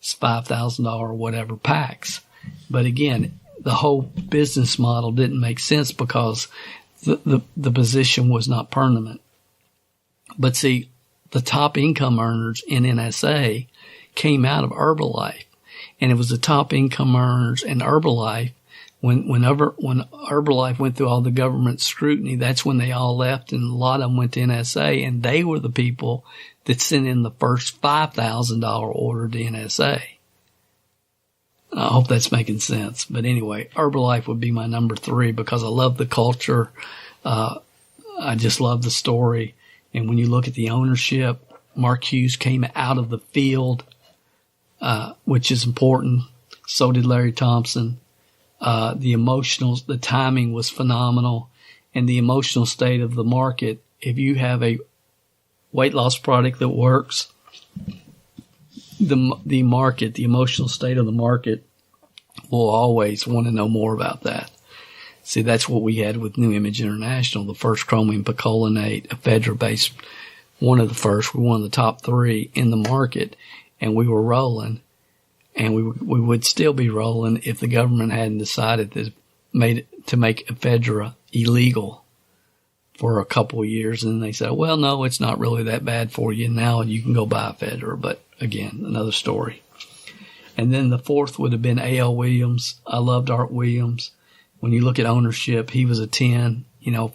$5,000, whatever packs. But again, the whole business model didn't make sense because the position was not permanent. But see, the top income earners in NSA came out of Herbalife, and it was the top income earners in Herbalife. When Herbalife went through all the government scrutiny, that's when they all left, and a lot of them went to NSA, and they were the people that sent in the first $5,000 order to NSA. I hope that's making sense. But anyway, Herbalife would be my number 3 because I love the culture. I just love the story. And when you look at the ownership, Mark Hughes came out of the field, which is important. So did Larry Thompson. The timing was phenomenal, and the emotional state of the market. If you have a weight loss product that works, the market, the emotional state of the market will always want to know more about that. See, that's what we had with New Image International, the first chromium picolinate, ephedra-based, one of the first. We're one of the top 3 in the market, and we were rolling. And we would still be rolling if the government hadn't decided to make ephedra illegal for a couple of years. And they said, well, no, it's not really that bad for you. Now you can go buy ephedra. But again, another story. And then the 4th would have been A.L. Williams. I loved Art Williams. When you look at ownership, he was a 10,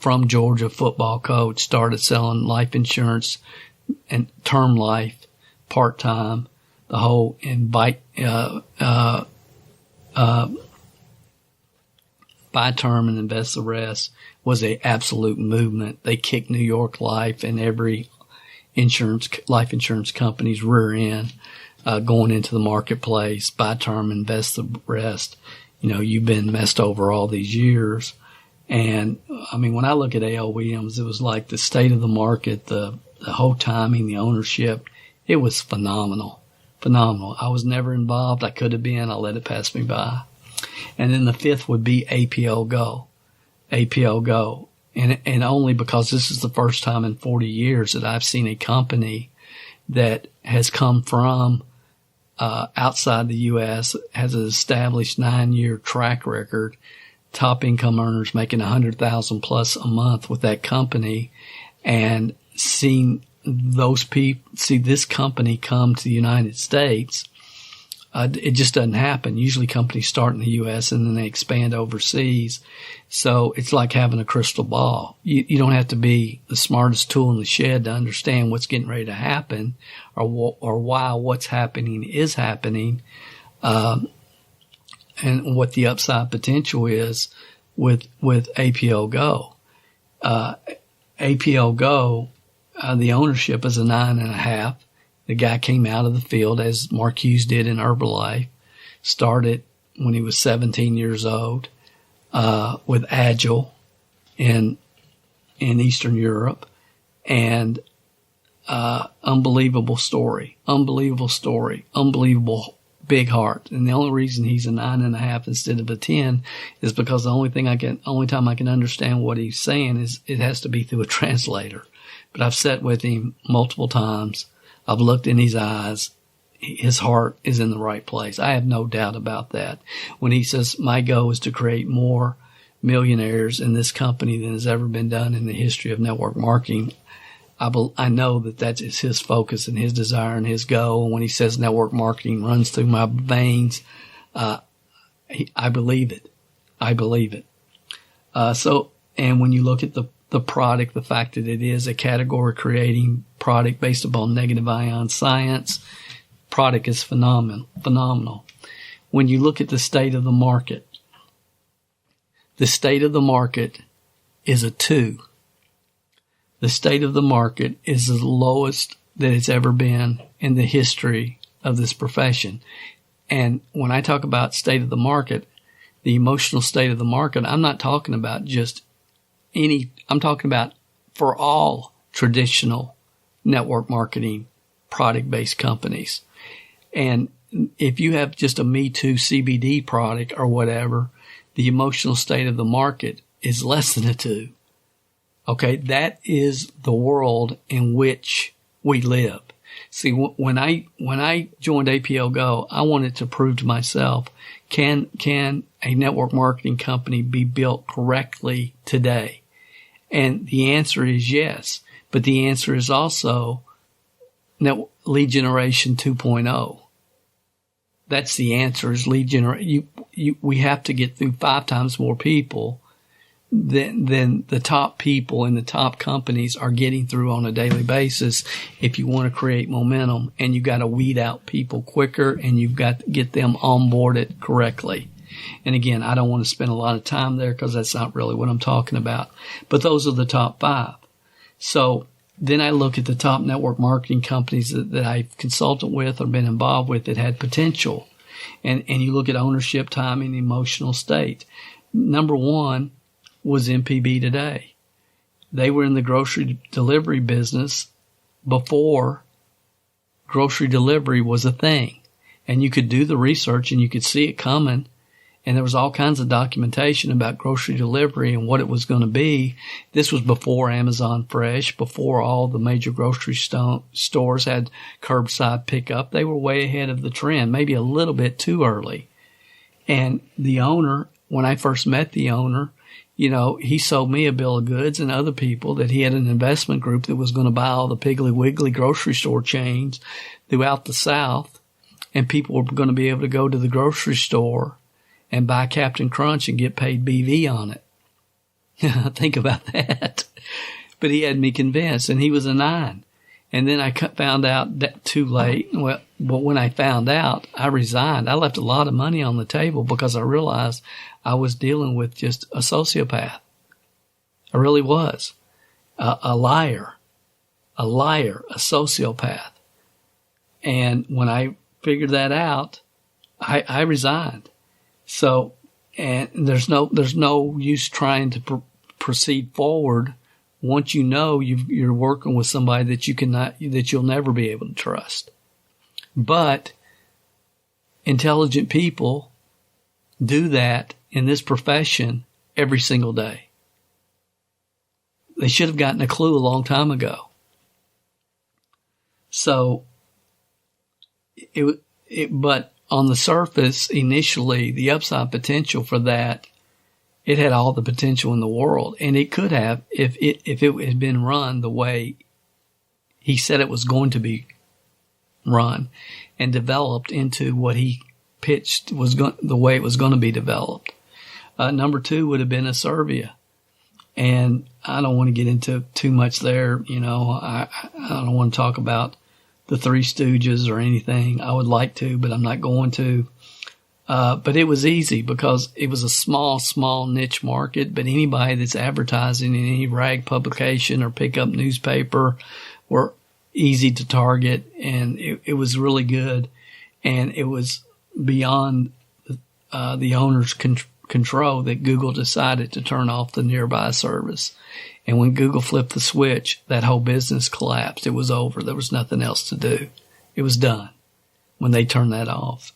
from Georgia, football coach, started selling life insurance and term life part-time, the whole buy term and invest the rest was a absolute movement. They kicked New York Life and every life insurance company's rear end, going into the marketplace, buy term, invest the rest. You've been messed over all these years. And when I look at A.L. Williams, it was like the state of the market, the whole timing, the ownership, it was phenomenal. Phenomenal. I was never involved. I could have been. I let it pass me by. And then the fifth would be APL Go. APL Go. And only because this is the first time in 40 years that I've seen a company that has come from outside the U.S., has an established 9-year track record, top income earners making $100,000 plus a month with that company, and seeing those people, see this company come to the United States. It just doesn't happen. Usually companies start in the U.S. and then they expand overseas. So it's like having a crystal ball. You don't have to be the smartest tool in the shed to understand what's getting ready to happen or why what's happening is happening, and what the upside potential is with APL Go. APL Go, the ownership is a 9.5. The guy came out of the field, as Mark Hughes did in Herbalife, started when he was 17 years old, with Agile in Eastern Europe, and unbelievable story, unbelievable big heart. And the only reason he's a 9.5 instead of a 10 is because the only time I can understand what he's saying is it has to be through a translator. But I've sat with him multiple times. I've looked in his eyes. His heart is in the right place. I have no doubt about that. When he says, my goal is to create more millionaires in this company than has ever been done in the history of network marketing, I know that is his focus and his desire and his goal. And when he says network marketing runs through my veins, I believe it. I believe it. And when you look at the product, the fact that it is a category creating product based upon negative ion science, product is phenomenal. When you look at the state of the market is a 2. The state of the market is the lowest that it's ever been in the history of this profession. And when I talk about state of the market, the emotional state of the market, I'm not talking about just I'm talking about for all traditional network marketing product-based companies. And if you have just a Me Too CBD product or whatever, the emotional state of the market is less than a 2. Okay, that is the world in which we live. See, when I joined APL Go, I wanted to prove to myself, can a network marketing company be built correctly today? And the answer is yes. But the answer is also lead generation 2.0. That's the answer, is lead generation. We have to get through 5 times more people than the top people in the top companies are getting through on a daily basis if you want to create momentum. And you've got to weed out people quicker, and you've got to get them onboarded correctly. And again, I don't want to spend a lot of time there because that's not really what I'm talking about. But those are the top 5. So then I look at the top network marketing companies that I've consulted with or been involved with that had potential. And you look at ownership, timing, emotional state. Number 1 was MPB Today. They were in the grocery delivery business before grocery delivery was a thing. And you could do the research and you could see it coming. And there was all kinds of documentation about grocery delivery and what it was going to be. This was before Amazon Fresh, before all the major grocery stores had curbside pickup. They were way ahead of the trend, maybe a little bit too early. And the owner, when I first met the owner, he sold me a bill of goods and other people that he had an investment group that was going to buy all the Piggly Wiggly grocery store chains throughout the South. And people were going to be able to go to the grocery store and buy Captain Crunch and get paid BV on it. Think about that. But he had me convinced, and he was a 9. And then I found out that too late. Well, when I found out, I resigned. I left a lot of money on the table because I realized I was dealing with just a sociopath. I really was. A liar, a sociopath. And when I figured that out, I resigned. So, and there's no use trying to proceed forward once you know you're working with somebody that you'll never be able to trust. But intelligent people do that in this profession every single day. They should have gotten a clue a long time ago. So, but on the surface, initially, the upside potential for that, it had all the potential in the world, and it could have if it had been run the way he said it was going to be run, and developed into what he pitched the way it was going to be developed. Number 2 would have been a Serbia. And I don't want to get into too much there. I don't want to talk about the Three Stooges or anything. I would like to, but I'm not going to. But it was easy because it was a small niche market. But anybody that's advertising in any rag publication or pickup newspaper were easy to target. And it was really good. And it was beyond the owner's control that Google decided to turn off the nearby service. And when Google flipped the switch, that whole business collapsed. It was over. There was nothing else to do. It was done when they turned that off.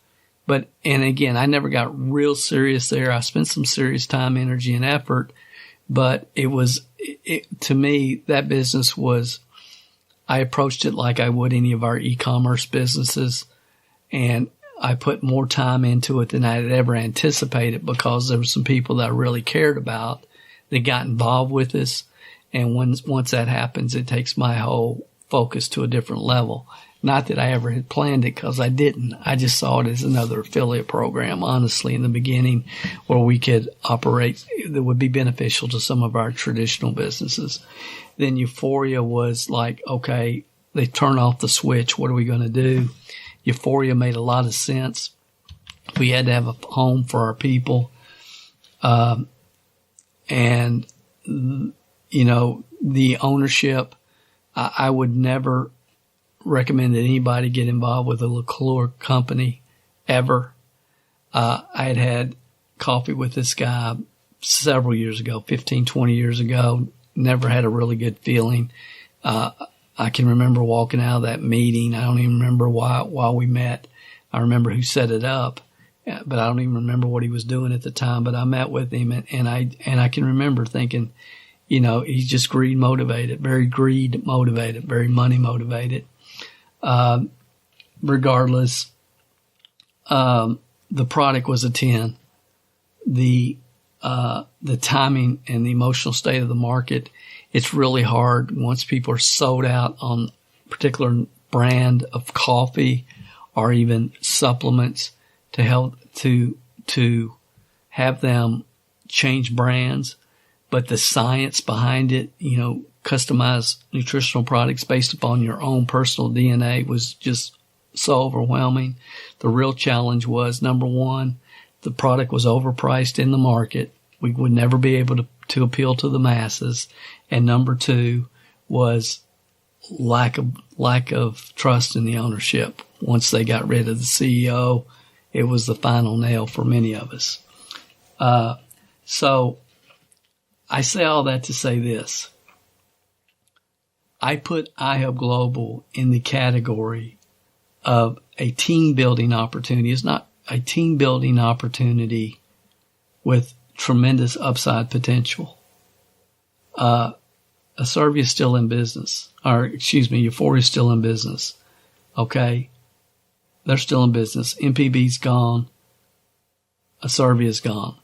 And again, I never got real serious there. I spent some serious time, energy, and effort, but to me, that business I approached it like I would any of our e-commerce businesses, and I put more time into it than I had ever anticipated because there were some people that I really cared about that got involved with us. And once that happens, it takes my whole focus to a different level. Not that I ever had planned it, because I didn't. I just saw it as another affiliate program, honestly, in the beginning, where we could operate that would be beneficial to some of our traditional businesses. Then Euphoria was like, okay, they turn off the switch. What are we going to do? Euphoria made a lot of sense. We had to have a home for our people. And, the ownership, I would never recommend that anybody get involved with a liqueur company ever. I had coffee with this guy several years ago, 15, 20 years ago. Never had a really good feeling. I can remember walking out of that meeting. I don't even remember why we met. I remember who set it up, but I don't even remember what he was doing at the time. But I met with him, and I can remember thinking, he's just greed motivated, very money motivated. Regardless, the product was a 10. The timing and the emotional state of the market, it's really hard once people are sold out on a particular brand of coffee or even supplements to help to have them change brands. But the science behind it, customized nutritional products based upon your own personal DNA was just so overwhelming. The real challenge was, number one, the product was overpriced in the market. We would never be able to appeal to the masses. And number two was lack of trust in the ownership. Once they got rid of the CEO, it was the final nail for many of us. So I say all that to say this. I put iHub Global in the category of a team building opportunity. It's not a team building opportunity with tremendous upside potential. Acervia is still in business, Euphoria is still in business. Okay. They're still in business. MPB's gone. Acervia is gone.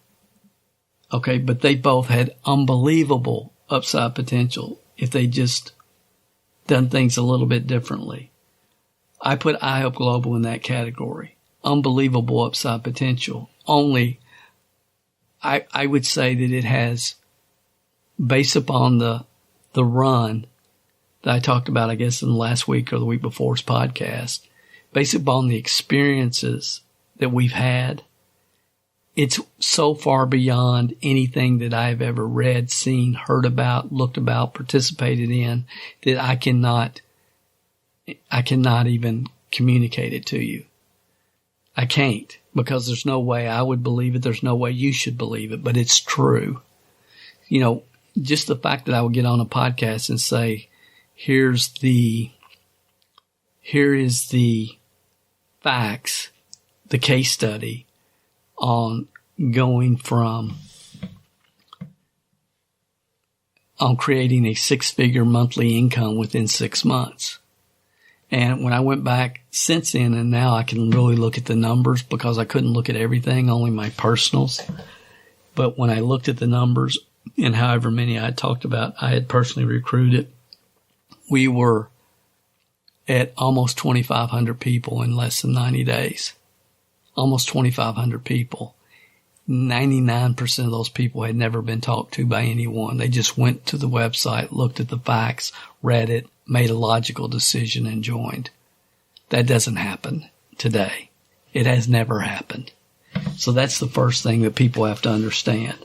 Okay. But they both had unbelievable upside potential if they just done things a little bit differently. I put iHub Global in that category. Unbelievable upside potential. Only I would say that it has, based upon the run that I talked about, I guess, in the last week or the week before's podcast, based upon the experiences that we've had, it's so far beyond anything that I've ever read, seen, heard about, looked about, participated in, that I cannot even communicate it to you. I can't, because there's no way I would believe it. There's no way you should believe it, but it's true. You know, just the fact that I would get on a podcast and say, here is the facts, the case study on going from, on creating a 6-figure monthly income within 6 months. And when I went back since then, and now I can really look at the numbers, because I couldn't look at everything, only my personals. But when I looked at the numbers and however many I talked about, I had personally recruited, we were at almost 2,500 people in less than 90 days. Almost 2,500 people. 99% of those people had never been talked to by anyone. They just went to the website, looked at the facts, read it, made a logical decision, and joined. That doesn't happen today. It has never happened. So that's the first thing that people have to understand.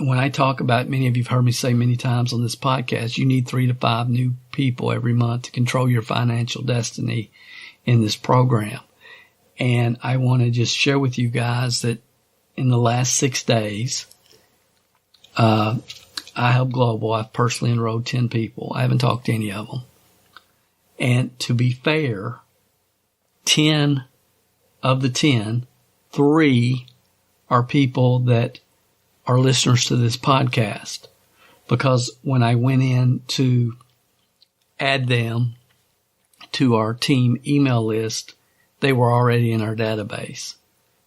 When I talk about, many of you have heard me say many times on this podcast, you need 3 to 5 new people every month to control your financial destiny in this program. And I want to just share with you guys that in the last 6 days, iHelp Global, I've personally enrolled 10 people. I haven't talked to any of them. And to be fair, 10 of the 10, 3 are people that are listeners to this podcast. Because when I went in to add them to our team email list, they were already in our database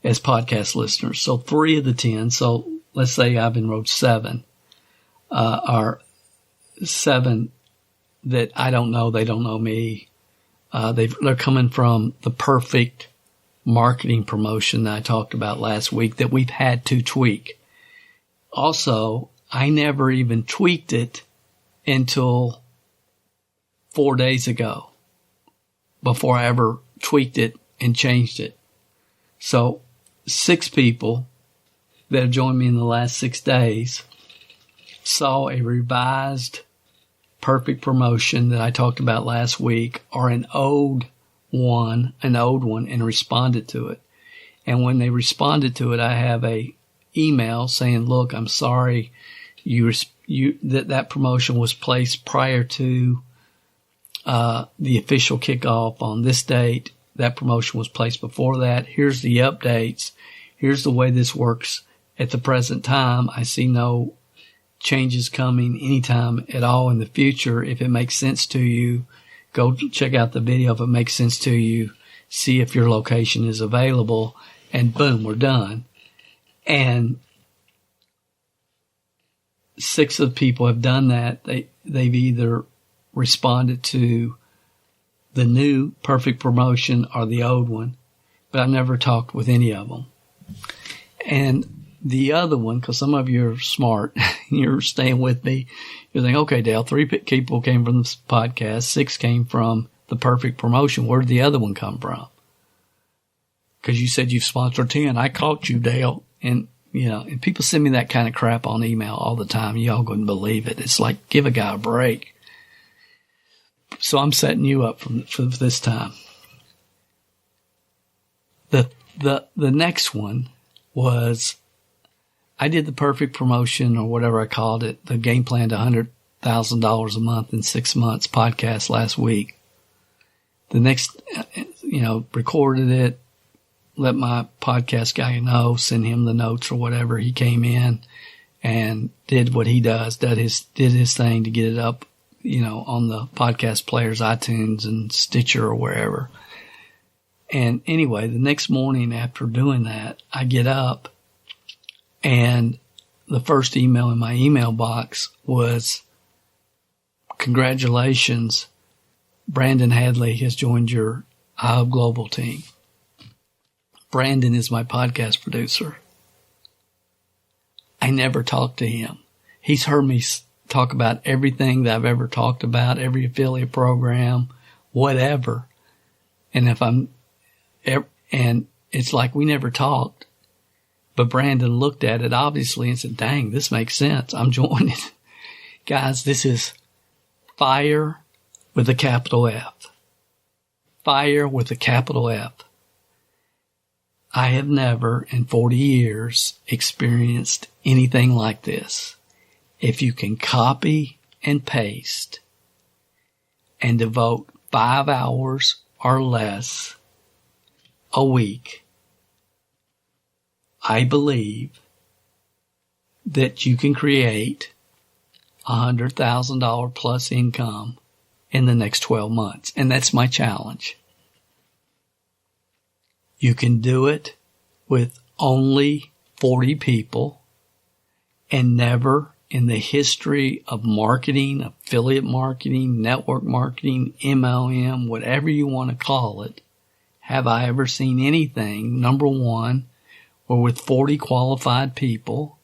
as podcast listeners. So 3 of the 10, so let's say I've enrolled 7, are 7 that I don't know, they don't know me. They're coming from the perfect marketing promotion that I talked about last week that we've had to tweak. Also, I never even tweaked it until 4 days ago, before I ever tweaked it and changed it. So 6 people that have joined me in the last 6 days saw a revised perfect promotion that I talked about last week, or an old one, and responded to it. And when they responded to it, I have a email saying, look, I'm sorry, that promotion was placed prior to the official kickoff on this date. That promotion was placed before that. Here's the updates. Here's the way this works at the present time. I see no changes coming anytime at all in the future. If it makes sense to you, go check out the video. If it makes sense to you, see if your location is available, and boom, we're done. And 6 of the people have done that. They've either responded to the new perfect promotion or the old one, but I've never talked with any of them. And the other one, because some of you are smart, you're staying with me, you're thinking, okay, Dale, 3 people came from this podcast, 6 came from the perfect promotion. Where did the other one come from? Because you said you've sponsored 10. I caught you, Dale. And, you know, and people send me that kind of crap on email all the time. Y'all couldn't believe it. It's like, give a guy a break. So I'm setting you up for this time. The next one was, I did the perfect promotion, or whatever I called it, the game plan to $100,000 a month in 6 months podcast last week. The next, recorded it, let my podcast guy know, send him the notes or whatever. He came in and did what he does, did his thing to get it up, on the podcast players, iTunes and Stitcher or wherever. And anyway, the next morning after doing that, I get up and the first email in my email box was, congratulations, Brandon Hadley has joined your iHelp Global team. Brandon is my podcast producer. I never talk to him. He's heard me talk about everything that I've ever talked about, every affiliate program, whatever. And and it's like we never talked. But Brandon looked at it obviously and said, dang, this makes sense. I'm joining. Guys, this is fire with a capital F. Fire with a capital F. I have never in 40 years experienced anything like this. If you can copy and paste and devote 5 hours or less a week, I believe that you can create $100,000 plus income in the next 12 months. And that's my challenge. You can do it with only 40 people, and never in the history of marketing, affiliate marketing, network marketing, MLM, whatever you want to call it, have I ever seen anything, number one, where with 40 qualified people,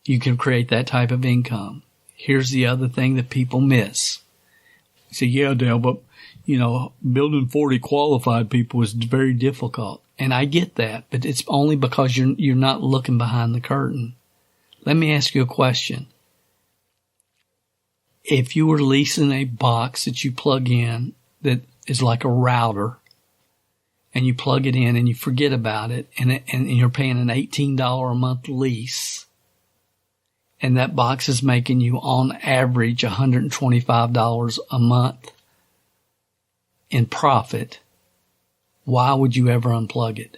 you can create that type of income. Here's the other thing that people miss. You say, yeah, Dale, but building 40 qualified people is very difficult. And I get that, but it's only because you're not looking behind the curtain. Let me ask you a question. If you were leasing a box that you plug in that is like a router, and you plug it in and you forget about it, and you're paying an $18 a month lease, and that box is making you on average $125 a month in profit, why would you ever unplug it?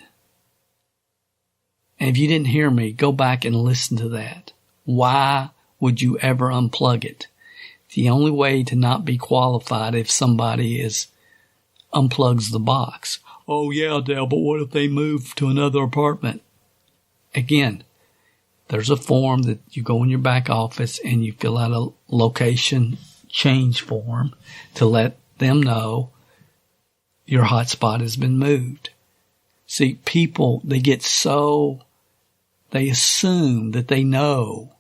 And if you didn't hear me, go back and listen to that. Why would you ever unplug it? The only way to not be qualified if somebody unplugs the box. Oh yeah, Dale, but what if they move to another apartment? Again, there's a form that you go in your back office and you fill out a location change form to let them know your hotspot has been moved. See, people, they assume that they know,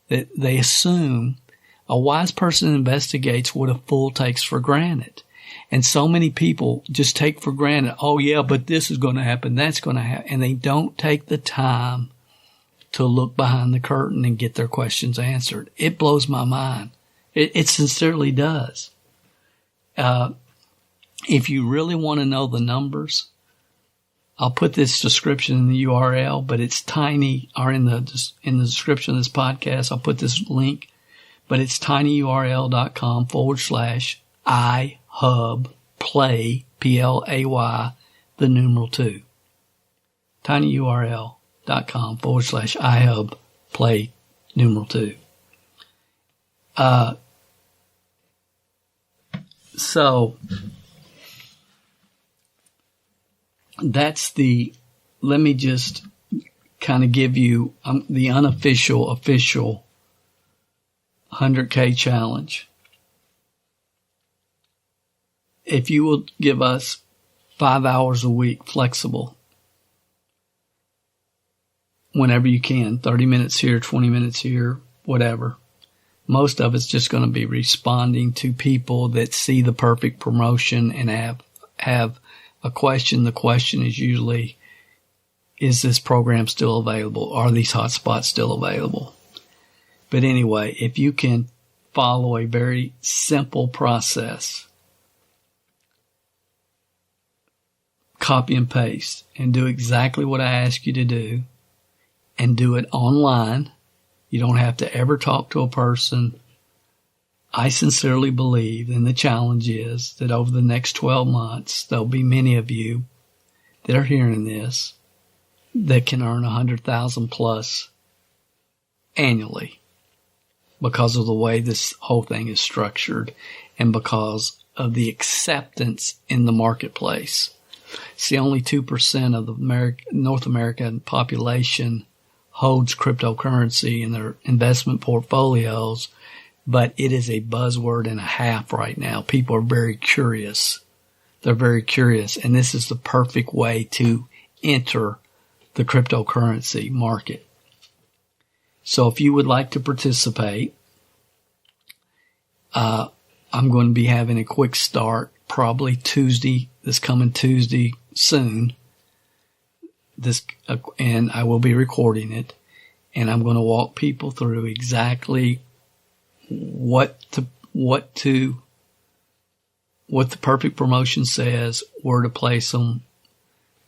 that they assume a wise person investigates what a fool takes for granted. And so many people just take for granted, oh yeah, but this is going to happen, that's going to happen. And they don't take the time to look behind the curtain and get their questions answered. It blows my mind. It sincerely does. If you really want to know the numbers, I'll put this description in the URL, but it's tiny, or in the description of this podcast, I'll put this link, but it's tinyurl.com/iHubPlay, PLAY, the numeral 2. tinyurl.com/iHubPlay, numeral 2. So that's let me just kind of give you the official 100K challenge. If you will give us 5 hours a week, flexible, whenever you can, 30 minutes here, 20 minutes here, whatever. Most of it's just going to be responding to people that see the perfect promotion and have a question. The question is usually, is this program still available? Are these hotspots still available? But anyway, if you can follow a very simple process, copy and paste, and do exactly what I ask you to do, and do it online. You don't have to ever talk to a person. I sincerely believe, and the challenge is that over the next 12 months, there'll be many of you that are hearing this that can earn 100,000 plus annually because of the way this whole thing is structured and because of the acceptance in the marketplace. See, only 2% of the North American population holds cryptocurrency in their investment portfolios, but it is a buzzword and a half right now. People are very curious They're very curious. And this is the perfect way to enter the cryptocurrency market. So if you would like to participate, I'm going to be having a quick start probably this coming Tuesday soon. And I will be recording it, and I'm going to walk people through exactly what the perfect promotion says, where to place them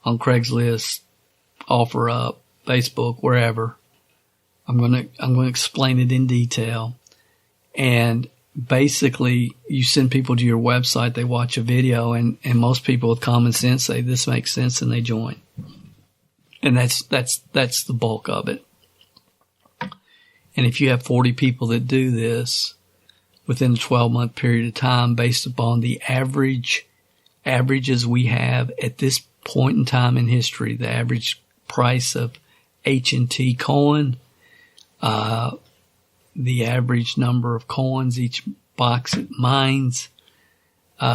on Craigslist, OfferUp, Facebook, wherever. I'm going to explain it in detail. And basically, you send people to your website, they watch a video, and most people with common sense say this makes sense, and they join. And that's the bulk of it. And if you have 40 people that do this within a 12-month period of time, based upon the averages we have at this point in time in history, the average price of H&T coin, the average number of coins each box it mines,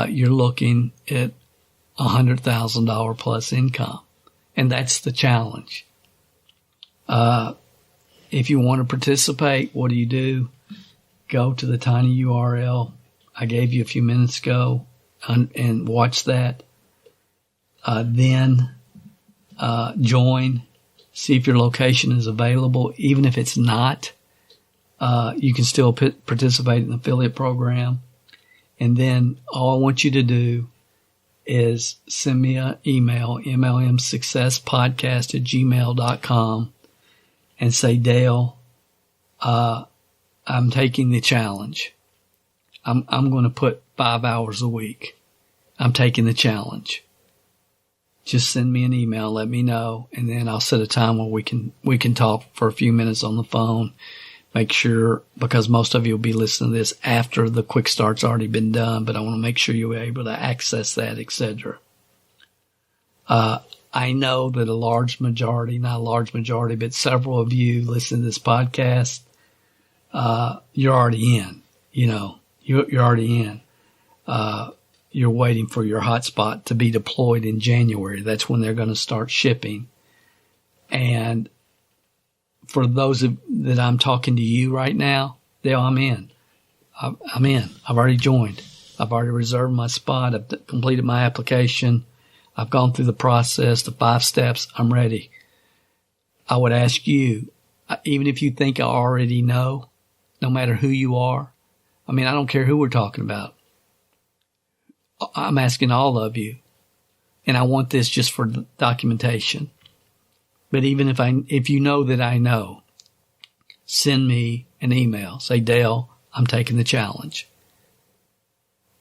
you're looking at $100,000 plus income. And that's the challenge. If you want to participate, what do? Go to the tiny URL I gave you a few minutes ago and watch that. Then join, see if your location is available. Even if it's not, you can still participate in the affiliate program. And then all I want you to do is send me an email, mlmsuccesspodcast@gmail.com, and say, Dale, I'm taking the challenge. I'm going to put 5 hours a week. I'm taking the challenge. Just send me an email, let me know, and then I'll set a time where we can talk for a few minutes on the phone. Make sure, because most of you will be listening to this after the quick start's already been done, but I want to make sure you're able to access that, etc. I know that not a large majority, but several of you listen to this podcast. You're already in, you're already in. You're waiting for your hotspot to be deployed in January. That's when they're going to start shipping. And for those that I'm talking to you right now, I'm in. I'm in. I've already joined. I've already reserved my spot. I've completed my application. I've gone through the process, the 5 steps. I'm ready. I would ask you, even if you think I already know, no matter who you are, I don't care who we're talking about. I'm asking all of you, and I want this just for documentation. But even if you know that I know, send me an email. Say, Dale, I'm taking the challenge.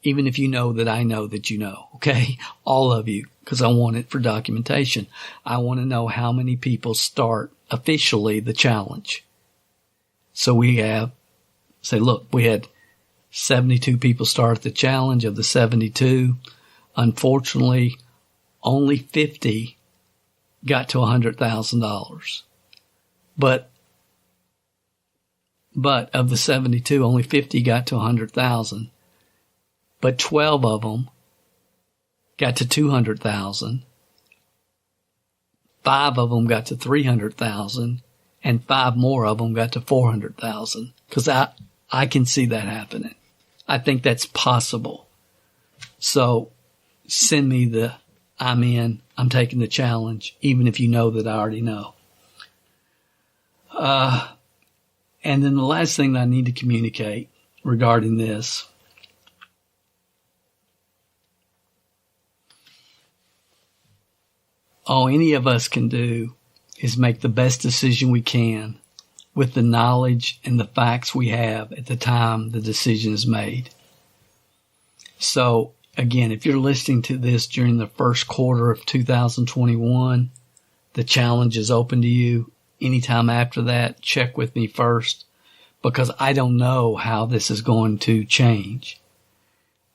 Even if you know that I know that you know, okay? All of you, because I want it for documentation. I want to know how many people start officially the challenge. So we had 72 people start the challenge. Of the 72, unfortunately, only 50 got to $100,000. But of the 72, only 50 got to 100,000. But 12 of them got to 200,000. 5 of them got to 300,000, and 5 more of them got to 400,000. Because I can see that happening. I think that's possible. So send me the I'm in, I'm taking the challenge, even if you know that I already know. And then the last thing that I need to communicate regarding this, all any of us can do is make the best decision we can with the knowledge and the facts we have at the time the decision is made. So, again, if you're listening to this during the first quarter of 2021, the challenge is open to you. Anytime after that, check with me first, because I don't know how this is going to change.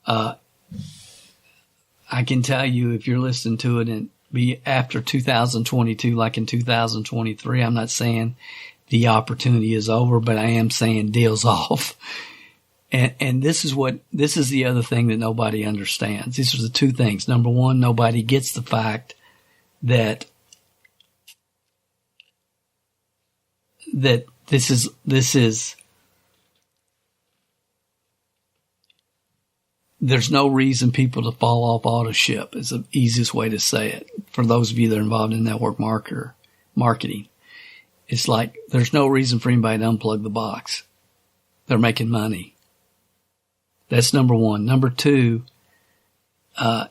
I can tell you, if you're listening to it and be after 2022, like in 2023, I'm not saying the opportunity is over, but I am saying deals off. And this is the other thing that nobody understands. These are the two things. Number one, nobody gets the fact that this is there's no reason people to fall off autoship is the easiest way to say it. For those of you that are involved in network marketing, it's like there's no reason for anybody to unplug the box. They're making money. That's number one. Number two,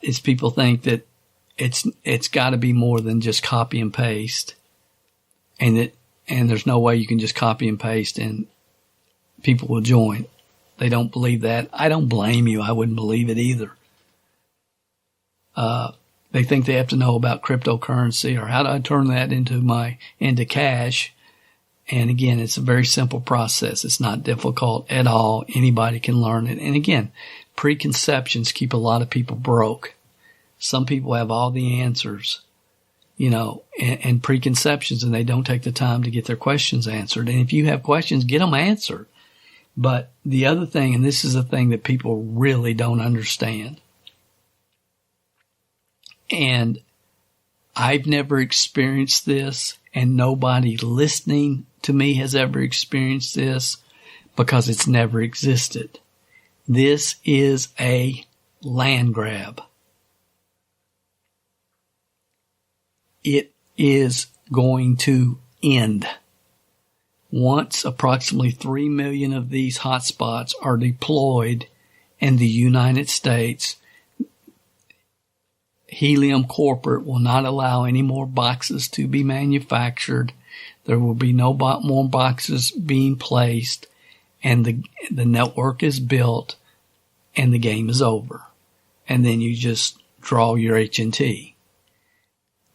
is people think that it's got to be more than just copy and paste, and there's no way you can just copy and paste and people will join. They don't believe that. I don't blame you. I wouldn't believe it either. They think they have to know about cryptocurrency or how do I turn that into cash. And again, it's a very simple process. It's not difficult at all. Anybody can learn it. And again, preconceptions keep a lot of people broke. Some people have all the answers, and preconceptions, and they don't take the time to get their questions answered. And if you have questions, get them answered. But the other thing, and this is a thing that people really don't understand, and I've never experienced this, and nobody listening to me has ever experienced this because it's never existed. This is a land grab. It is going to end. Once approximately 3 million of these hotspots are deployed in the United States, Helium Corporate will not allow any more boxes to be manufactured. There will be no more boxes being placed, and the network is built, and the game is over. And then you just draw your HNT.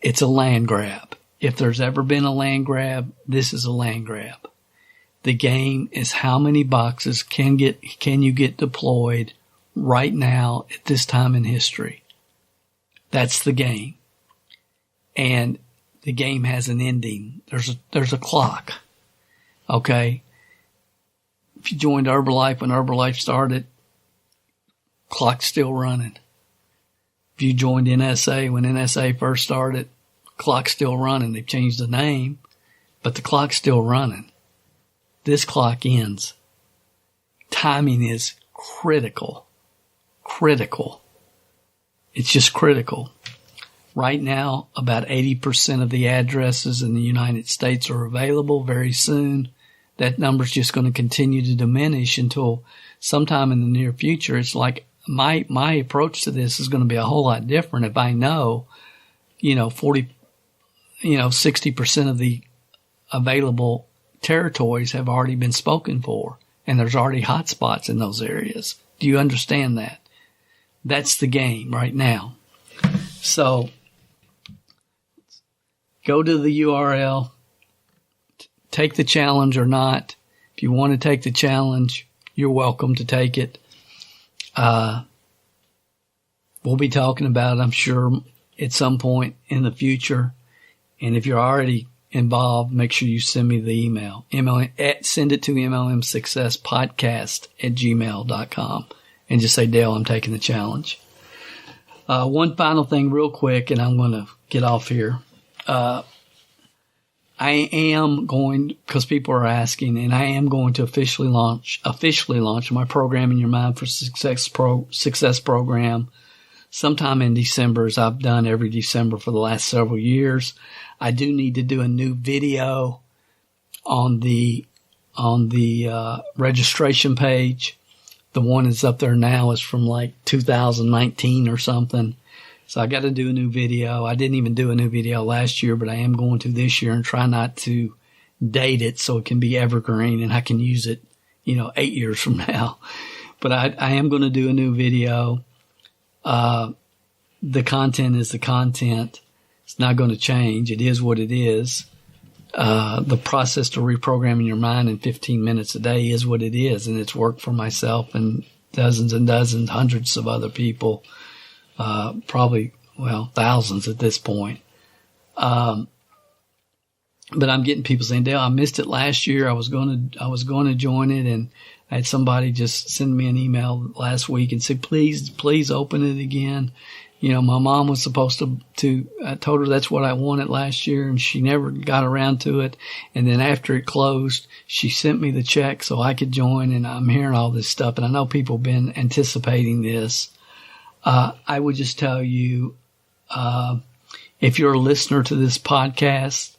It's a land grab. If there's ever been a land grab, this is a land grab. The game is how many boxes can you get deployed right now at this time in history. That's the game. And the game has an ending. There's a clock. Okay? If you joined Herbalife when Herbalife started, clock's still running. If you joined NSA when NSA first started, clock's still running. They've changed the name, but the clock's still running. This clock ends. Timing is critical. Critical. It's just critical. Right now, about 80% of the addresses in the United States are available. Very soon, that number's just going to continue to diminish until sometime in the near future. It's like my approach to this is going to be a whole lot different if I know, 60% of the available territories have already been spoken for, and there's already hotspots in those areas. Do you understand that? That's the game right now. So go to the URL, take the challenge or not. If you want to take the challenge, you're welcome to take it. We'll be talking about it, I'm sure, at some point in the future. And if you're already involved, make sure you send me the email. Send it to MLMSuccessPodcast@gmail.com and just say, Dale, I'm taking the challenge. One final thing real quick, and I'm going to get off here. I am going, because people are asking, and I am going to officially launch my Programming Your Mind for Success program sometime in December, as I've done every December for the last several years. I do need to do a new video on the registration page. The one that's up there now is from like 2019 or something. So I got to do a new video. I didn't even do a new video last year, but I am going to this year and try not to date it so it can be evergreen and I can use it, 8 years from now. But I am going to do a new video. The content is the content. It's not going to change. It is what it is. The process to reprogramming your mind in 15 minutes a day is what it is. And it's worked for myself and dozens, hundreds of other people. Probably, thousands at this point. But I'm getting people saying, Dale, I missed it last year. I was going to join it. And I had somebody just send me an email last week and say, please open it again. You know, my mom was supposed to, I told her that's what I wanted last year, and she never got around to it. And then after it closed, she sent me the check so I could join, and I'm hearing all this stuff. And I know people have been anticipating this. I would just tell you, if you're a listener to this podcast,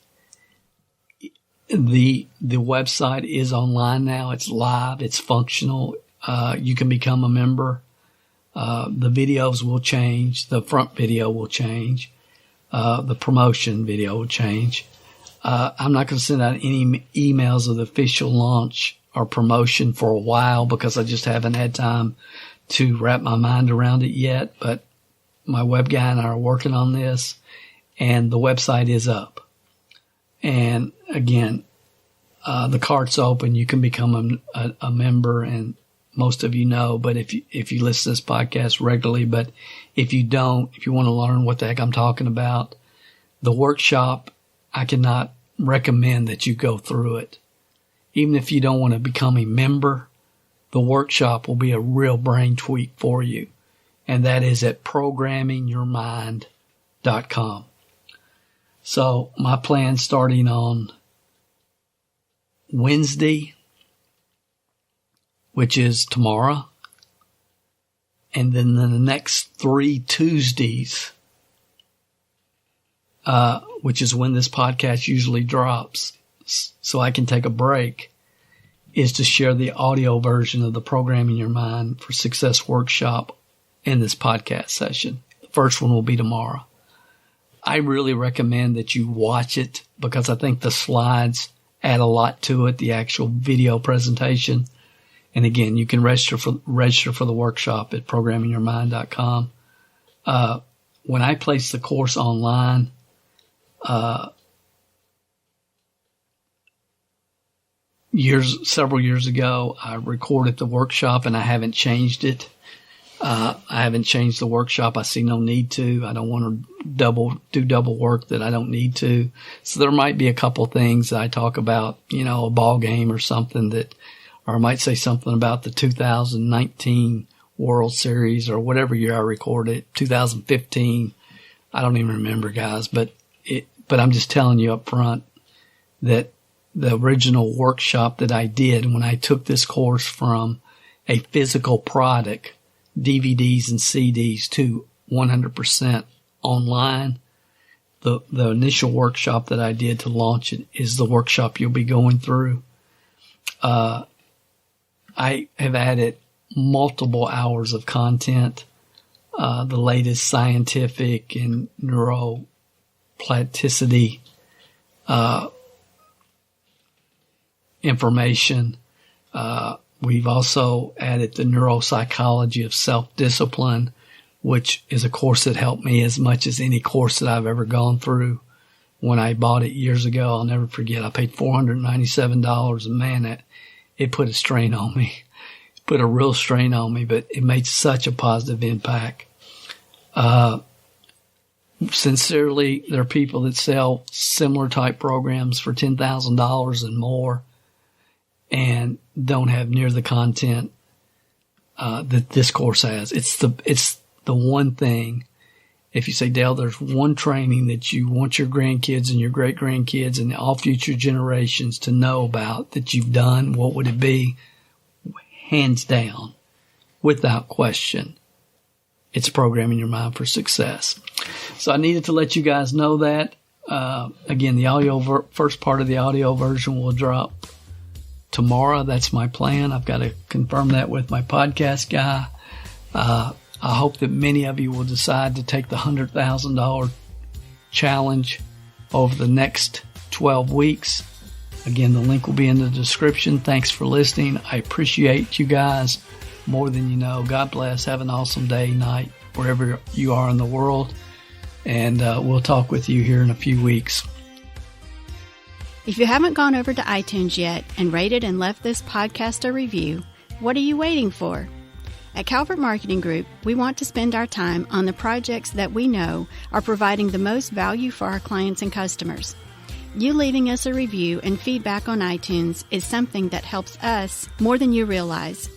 the website is online now. It's live. It's functional. You can become a member. The videos will change. The front video will change. The promotion video will change. I'm not going to send out any emails of the official launch or promotion for a while because I just haven't had time to wrap my mind around it yet. But my web guy and I are working on this, and the website is up. And again, the cart's open. You can become a member, and most of you know, but if you listen to this podcast regularly, but if you don't, if you want to learn what the heck I'm talking about, the workshop, I cannot recommend that you go through it. Even if you don't want to become a member, the workshop will be a real brain tweak for you. And that is at programmingyourmind.com. So my plan starting on Wednesday, which is tomorrow, and then the next 3 Tuesdays, which is when this podcast usually drops, so I can take a break, is to share the audio version of the Programming Your Mind for Success workshop in this podcast session. The first one will be tomorrow. I really recommend that you watch it because I think the slides add a lot to it, the actual video presentation. And again, you can register for the workshop at programmingyourmind.com. When I placed the course online, several years ago, I recorded the workshop and I haven't changed it. I haven't changed the workshop. I see no need to. I don't want to do double work that I don't need to. So there might be a couple things that I talk about, a ball game or something or I might say something about the 2019 World Series or whatever year I recorded, 2015. I don't even remember, guys, but I'm just telling you up front that the original workshop that I did when I took this course from a physical product, DVDs and CDs, to 100% online, the initial workshop that I did to launch it is the workshop you'll be going through. I have added multiple hours of content, the latest scientific and neuroplasticity information. We've also added the neuropsychology of self-discipline, which is a course that helped me as much as any course that I've ever gone through. When I bought it years ago, I'll never forget, I paid $497, and man, it put a strain on me. It put a real strain on me, but it made such a positive impact. Sincerely, there are people that sell similar type programs for $10,000 and more and don't have near the content that this course has. It's the one thing. If you say, Dale, there's one training that you want your grandkids and your great grandkids and all future generations to know about that you've done, what would it be? Hands down, without question, it's Programming Your Mind for Success. So I needed to let you guys know that. Again, the first part of the audio version will drop tomorrow. That's my plan. I've got to confirm that with my podcast guy. I hope that many of you will decide to take the $100,000 challenge over the next 12 weeks. Again, the link will be in the description. Thanks for listening. I appreciate you guys more than you know. God bless. Have an awesome day, night, wherever you are in the world. And we'll talk with you here in a few weeks. If you haven't gone over to iTunes yet and rated and left this podcast a review, what are you waiting for? At Calvert Marketing Group, we want to spend our time on the projects that we know are providing the most value for our clients and customers. You leaving us a review and feedback on iTunes is something that helps us more than you realize.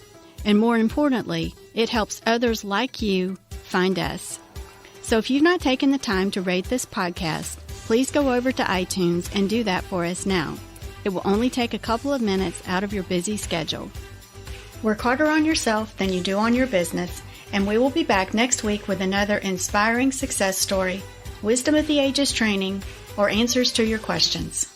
And more importantly, it helps others like you find us. So if you've not taken the time to rate this podcast, please go over to iTunes and do that for us now. It will only take a couple of minutes out of your busy schedule. Work harder on yourself than you do on your business, and we will be back next week with another inspiring success story, wisdom of the ages training, or answers to your questions.